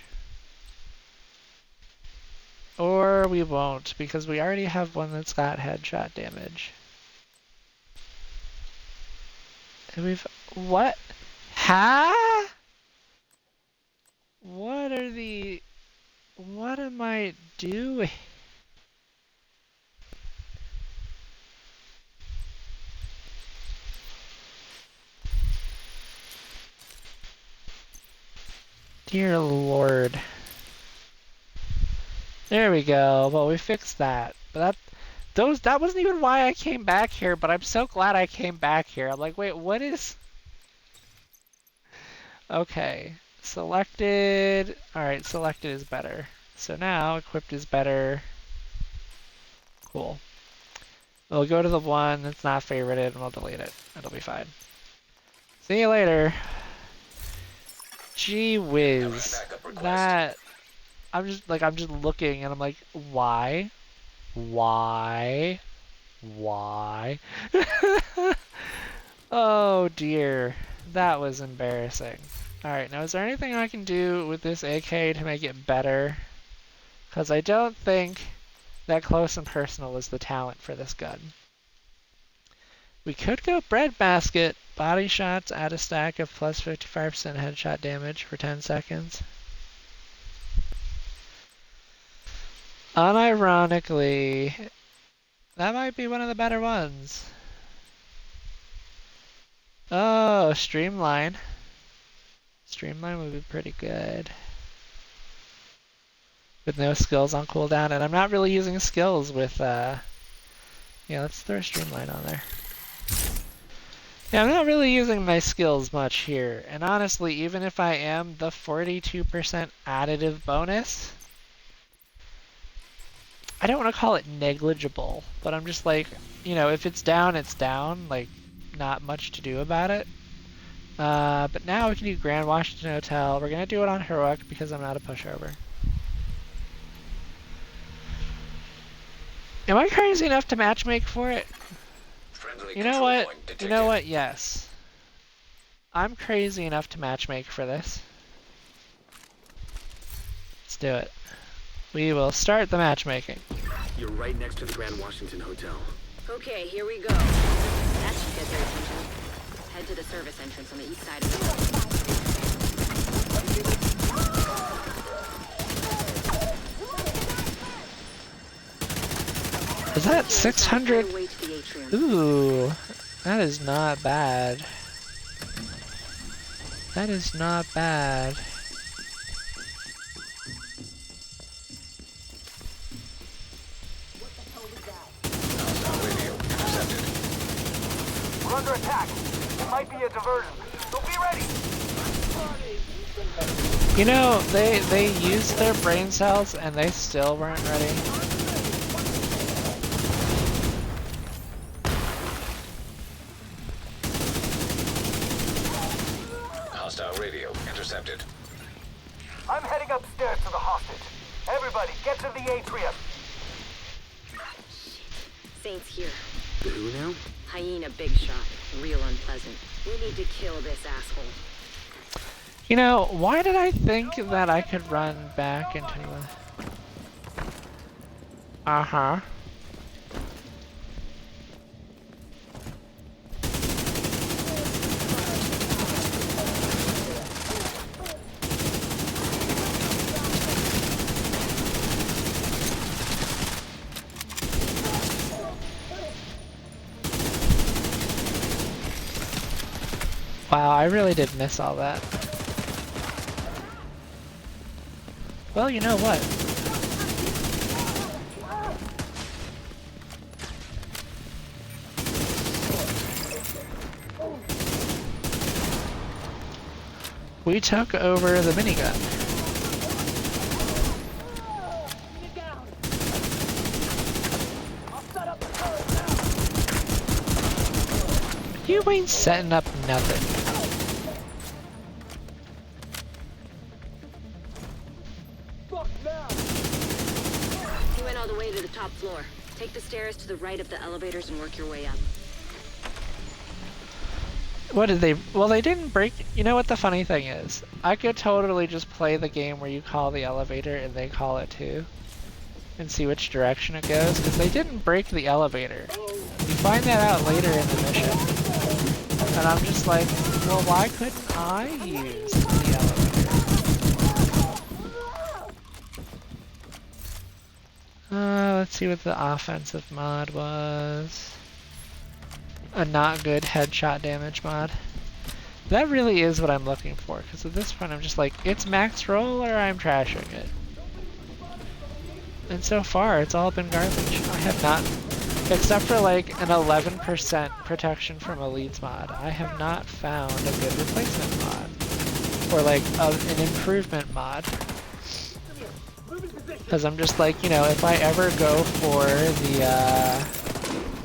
Or we won't, because we already have one that's got headshot damage. And we've... What? Ha? What are the... What am I doing? Dear Lord. There we go. Well, we fixed that. But that wasn't even why I came back here, but I'm so glad I came back here. I'm like, wait, what is... Okay. Selected. Alright, selected is better. So now, equipped is better. Cool. We'll go to the one that's not favorited and we'll delete it. It'll be fine. See you later. Gee whiz. That... I'm just looking and I'm like, why? Why? Why? Oh dear. That was embarrassing. Alright, now is there anything I can do with this AK to make it better? Because I don't think that close and personal is the talent for this gun. We could go breadbasket. Body shots, add a stack of plus 55% headshot damage for 10 seconds. Unironically, that might be one of the better ones. Oh, Streamline. Streamline would be pretty good. with no skills on cooldown, and I'm not really using skills with, yeah, let's throw a streamline on there. Yeah, I'm not really using my skills much here, and honestly, even if I am, the 42% additive bonus, I don't want to call it negligible, but I'm just like, you know, if it's down, it's down, like, not much to do about it. But now we can do Grand Washington Hotel. We're going to do it on Heroic because I'm not a pushover. Am I crazy enough to matchmake for it? Friendly You know control what? point You detected. know what? Yes. I'm crazy enough to matchmake for this. Let's do it. We will start the matchmaking. You're right next to the Grand Washington Hotel. Okay, here we go. That should get their attention. Head to the service entrance on the east side of the building. Is that 600? Right away to the atrium. Ooh, that is not bad. That is not bad. Radio intercepted. We're under attack. It might be a diversion. So be ready. You know, they used their brain cells and they still weren't ready. Hostile radio intercepted. I'm heading upstairs to the hostage. Everybody, get to the atrium. Saints here. The who now? Hyena big shot. Real unpleasant. We need to kill this asshole. You know, why did I think that I could run back into the... Uh-huh. Wow, I really did miss all that. Well, you know what? We took over the minigun. You ain't setting up nothing. You went all the way to the top floor. Take the stairs to the right of the elevators and work your way up. What did they... Well, they didn't break... You know what the funny thing is? I could totally just play the game where you call the elevator and they call it too. And see which direction it goes, because they didn't break the elevator. You find that out later in the mission. And I'm just like, well, why couldn't I use the elevator? Let's see what the offensive mod was. A not good headshot damage mod. That really is what I'm looking for, because at this point I'm just like, it's max roll or I'm trashing it. And so far it's all been garbage. I have not, except for like an 11% protection from elites mod, I have not found a good replacement mod. Or like an improvement mod. Because I'm just like, you know, if I ever go for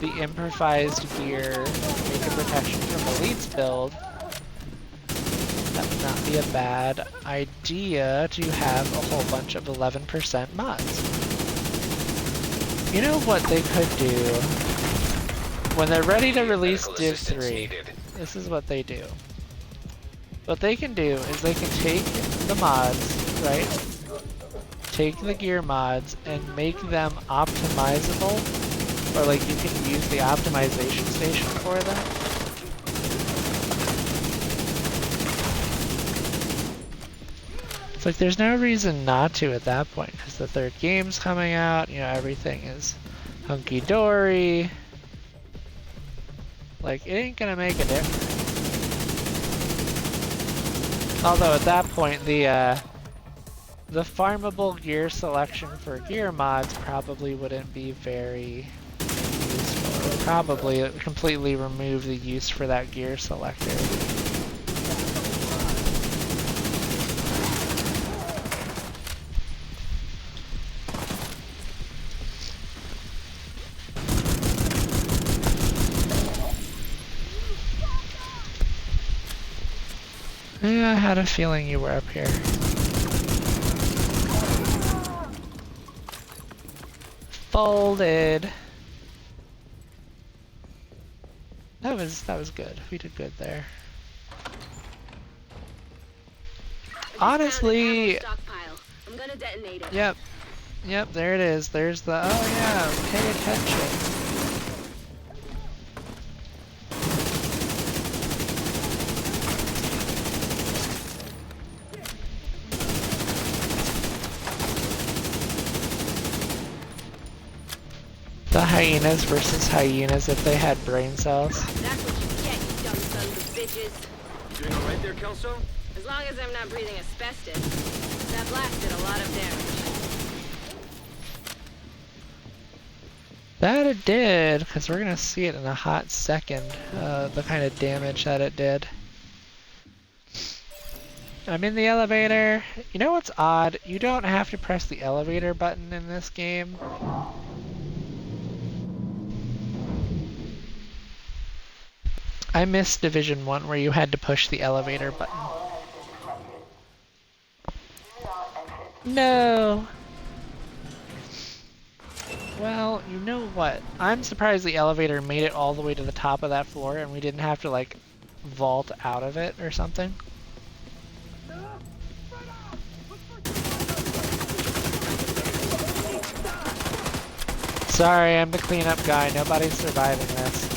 the improvised gear, make a protection from elites build, that would not be a bad idea to have a whole bunch of 11% mods. You know what they could do? When they're ready to release Medical Div assistance 3, needed. this is what they do. What they can do is they can take the mods, right? Take the gear mods and make them optimizable, or like you can use the optimization station for them. It's like there's no reason not to at that point, because the third game's coming out, you know, everything is hunky-dory. Like, it ain't gonna make a difference. Although at that point, the the farmable gear selection for gear mods probably wouldn't be very useful. It would probably completely remove the use for that gear selector. Yeah, I had a feeling you were up here. Folded. That was good. We did good there. Honestly, Stockpile. I'm gonna detonate it. yep. Yep, there it is. There's the, oh yeah, pay attention. The hyenas versus hyenas if they had brain cells. That's what you get, you dumb sons of bitches. You doing all right there, Kelso? As long as I'm not breathing asbestos. That blast did a lot of damage. That it did, because we're gonna see it in a hot second, the kind of damage that it did. I'm in the elevator. You know what's odd? You don't have to press the elevator button in this game. I missed Division 1 where you had to push the elevator button. No! Well, you know what? I'm surprised the elevator made it all the way to the top of that floor and we didn't have to, like, vault out of it or something. Sorry, I'm the cleanup guy. Nobody's surviving this.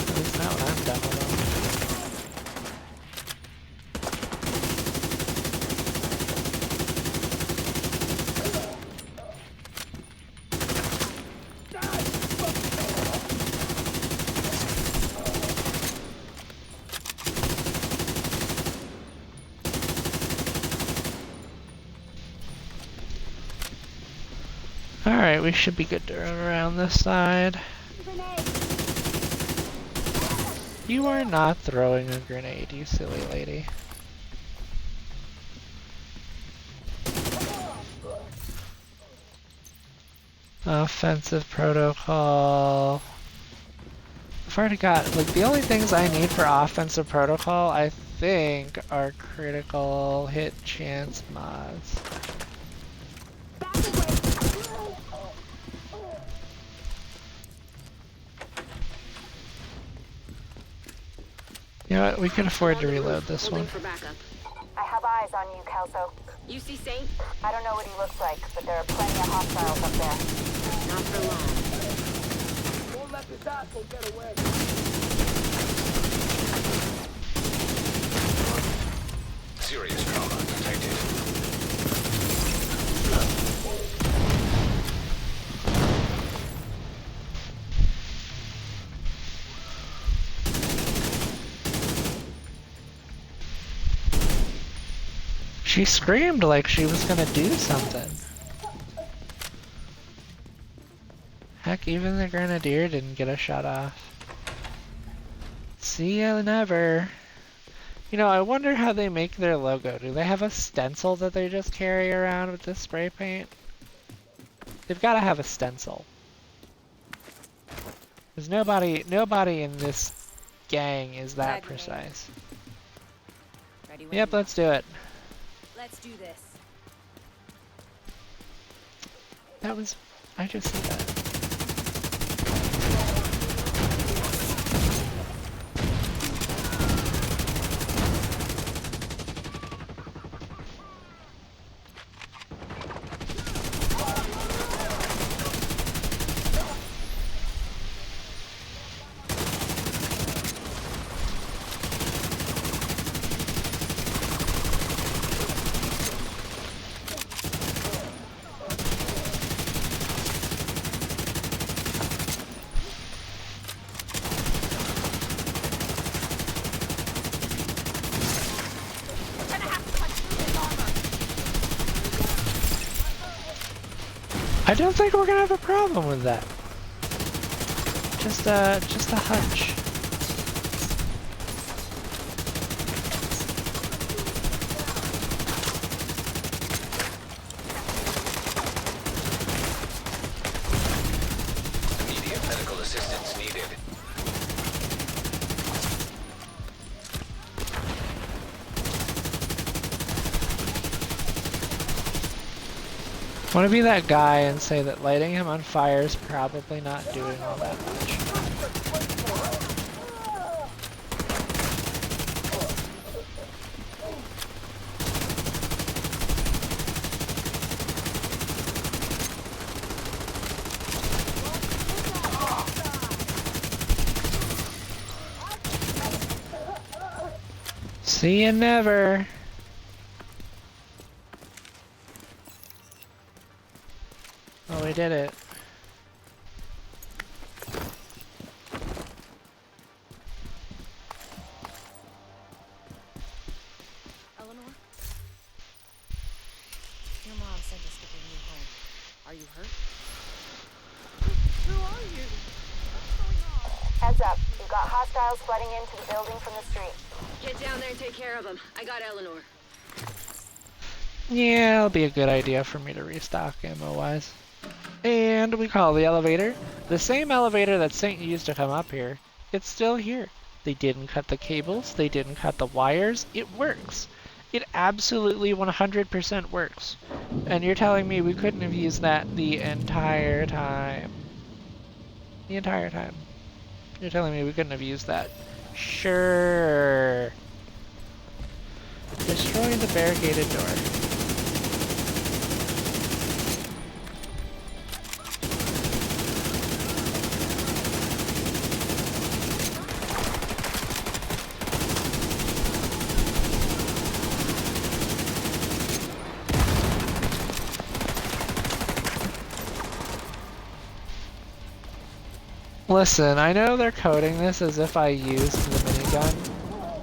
At least not when I'm done with them. Alright, we should be good to run around this side. You are not throwing a grenade, you silly lady. Offensive protocol. I've already got, like, the only things I need for offensive protocol, I think, are critical hit chance mods. You know what, we can afford to reload this one. For backup. I have eyes on you, Kelso. You see Saint? I don't know what he looks like, but there are plenty of hostiles up there. Not for long. Won't let this asshole get away. Serious trauma detected. She screamed like she was gonna do something. Heck, even the grenadier didn't get a shot off. See ya never. You know, I wonder how they make their logo. Do they have a stencil that they just carry around with this spray paint? They've got to have a stencil. Because nobody in this gang is that precise. Ready when Yep, you let's do it. Let's do this. That was... I just said that. I don't think we're gonna have a problem with that. Just a hunch. Immediate medical assistance needed. Want to be that guy and say that lighting him on fire is probably not doing all that much. See you never. Oh, we did it. Eleanor? Your mom sent us to bring you home. Are you hurt? Who are you? What's going on? Heads up. We've got hostiles flooding into the building from the street. Get down there and take care of them. I got Eleanor. Yeah, it'll be a good idea for me to restock ammo-wise. And we call the elevator. The same elevator that Saint used to come up here. It's still here. They didn't cut the cables. They didn't cut the wires. It works. It absolutely 100% works. And you're telling me we couldn't have used that the entire time? The entire time. You're telling me we couldn't have used that? Sure. Destroy the barricaded door. Listen, I know they're coding this as if I used the minigun,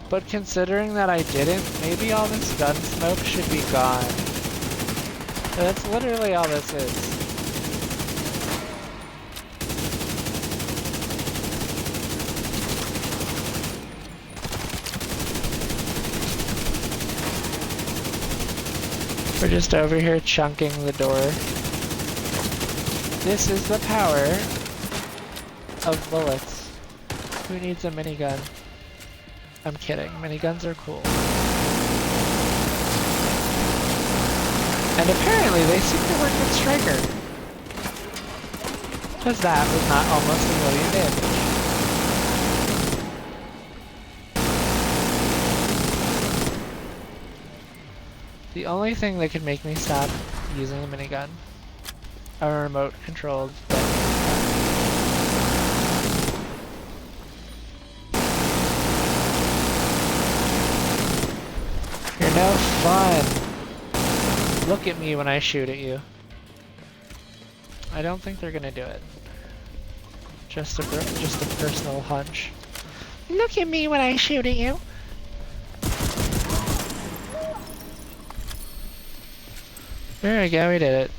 but considering that I didn't, maybe all this gun smoke should be gone. That's literally all this is. We're just over here chunking the door. This is the power of bullets. Who needs a minigun? I'm kidding. Miniguns are cool. And apparently they seem to work with Striker. Because that was not almost a million damage. The only thing that could make me stop using a minigun, a remote controlled gun. You're no fun. Look at me when I shoot at you. I don't think they're gonna do it. Just a personal hunch. Look at me when I shoot at you. There we go, we did it.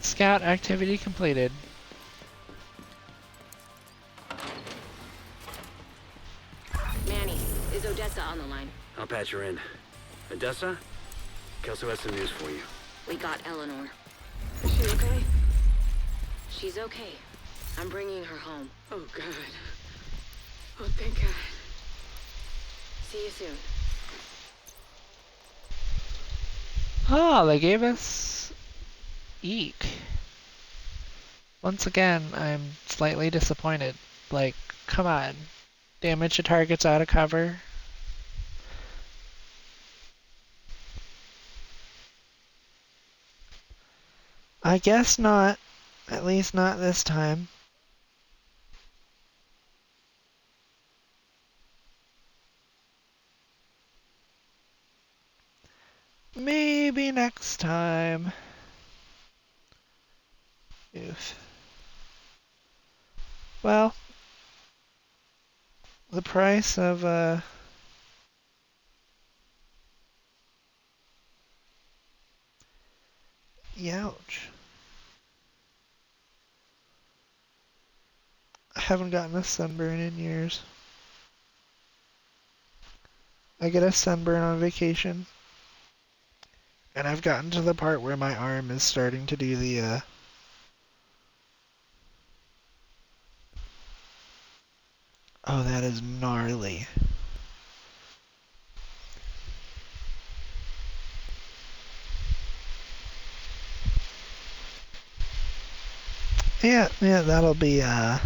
Scout activity completed. Manny, is Odessa on the line? I'll patch her in. Odessa? Kelso has some news for you. We got Eleanor. Is she okay? She's okay. I'm bringing her home. Oh, God. Oh, thank God. See you soon. Oh, they gave us Eek. Once again, I'm slightly disappointed. Like, come on. Damage to targets out of cover. I guess not. At least not this time. Maybe next time. Oof. Well, the price of Youch. I haven't gotten a sunburn in years. I get a sunburn on vacation. And I've gotten to the part where my arm is starting to do the, oh, that is gnarly. Yeah, that'll be, huh.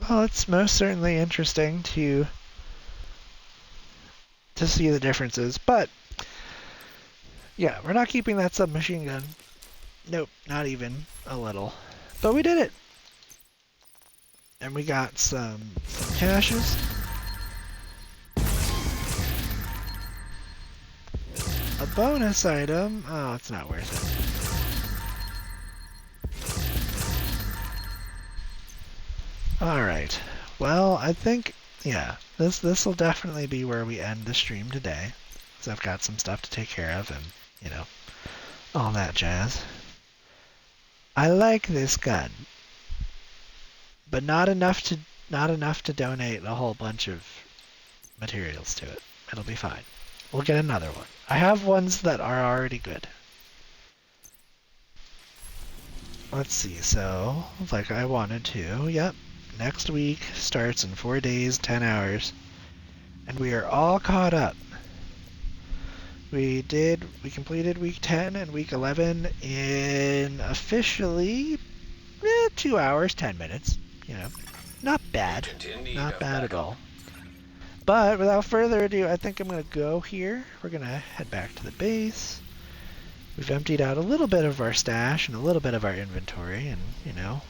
Well, it's most certainly interesting to see the differences, but yeah, we're not keeping that submachine gun. Nope, not even a little. But we did it. And we got some caches. A bonus item. Oh, it's not worth it. Alright. Well, I think, yeah, this will definitely be where we end the stream today. Because I've got some stuff to take care of and, you know, all that jazz. I like this gun. But not enough to donate a whole bunch of materials to it. It'll be fine. We'll get another one. I have ones that are already good. Let's see, so, like I wanted to, yep. Next week starts in 4 days, 10 hours. And we are all caught up. We completed week 10 and week 11 in officially 2 hours, 10 minutes. You know, not bad. Not bad at all. But without further ado, I think I'm going to go here. We're going to head back to the base. We've emptied out a little bit of our stash and a little bit of our inventory, and, you know,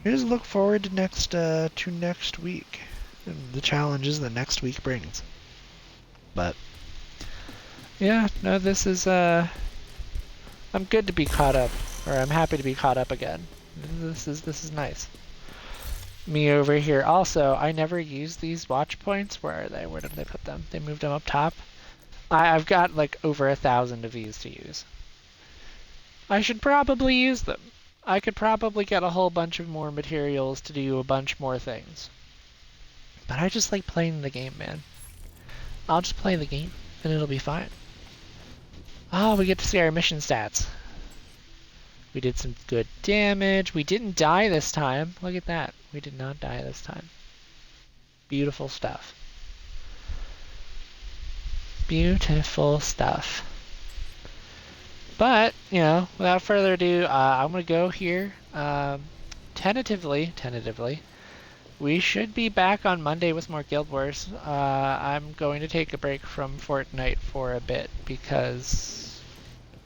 we just look forward to next week and the challenges that next week brings. But yeah, no, this is I'm good to be caught up, or I'm happy to be caught up again. This is nice. Me over here. Also, I never used these watch points. Where are they? Where did they put them? They moved them up top. I've got like over 1,000 of these to use. I should probably use them. I could probably get a whole bunch of more materials to do a bunch more things. But I just like playing the game, man. I'll just play the game, and it'll be fine. Oh, we get to see our mission stats. We did some good damage. We didn't die this time. Look at that. We did not die this time. Beautiful stuff. Beautiful stuff. But, you know, without further ado, I'm going to go here. Tentatively, we should be back on Monday with more Guild Wars. I'm going to take a break from Fortnite for a bit because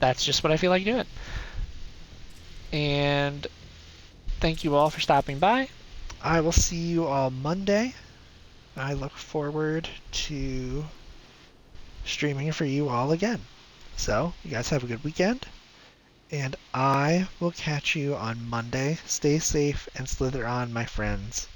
that's just what I feel like doing. And thank you all for stopping by. I will see you all Monday. I look forward to streaming for you all again. So, you guys have a good weekend, and I will catch you on Monday. Stay safe and slither on, my friends.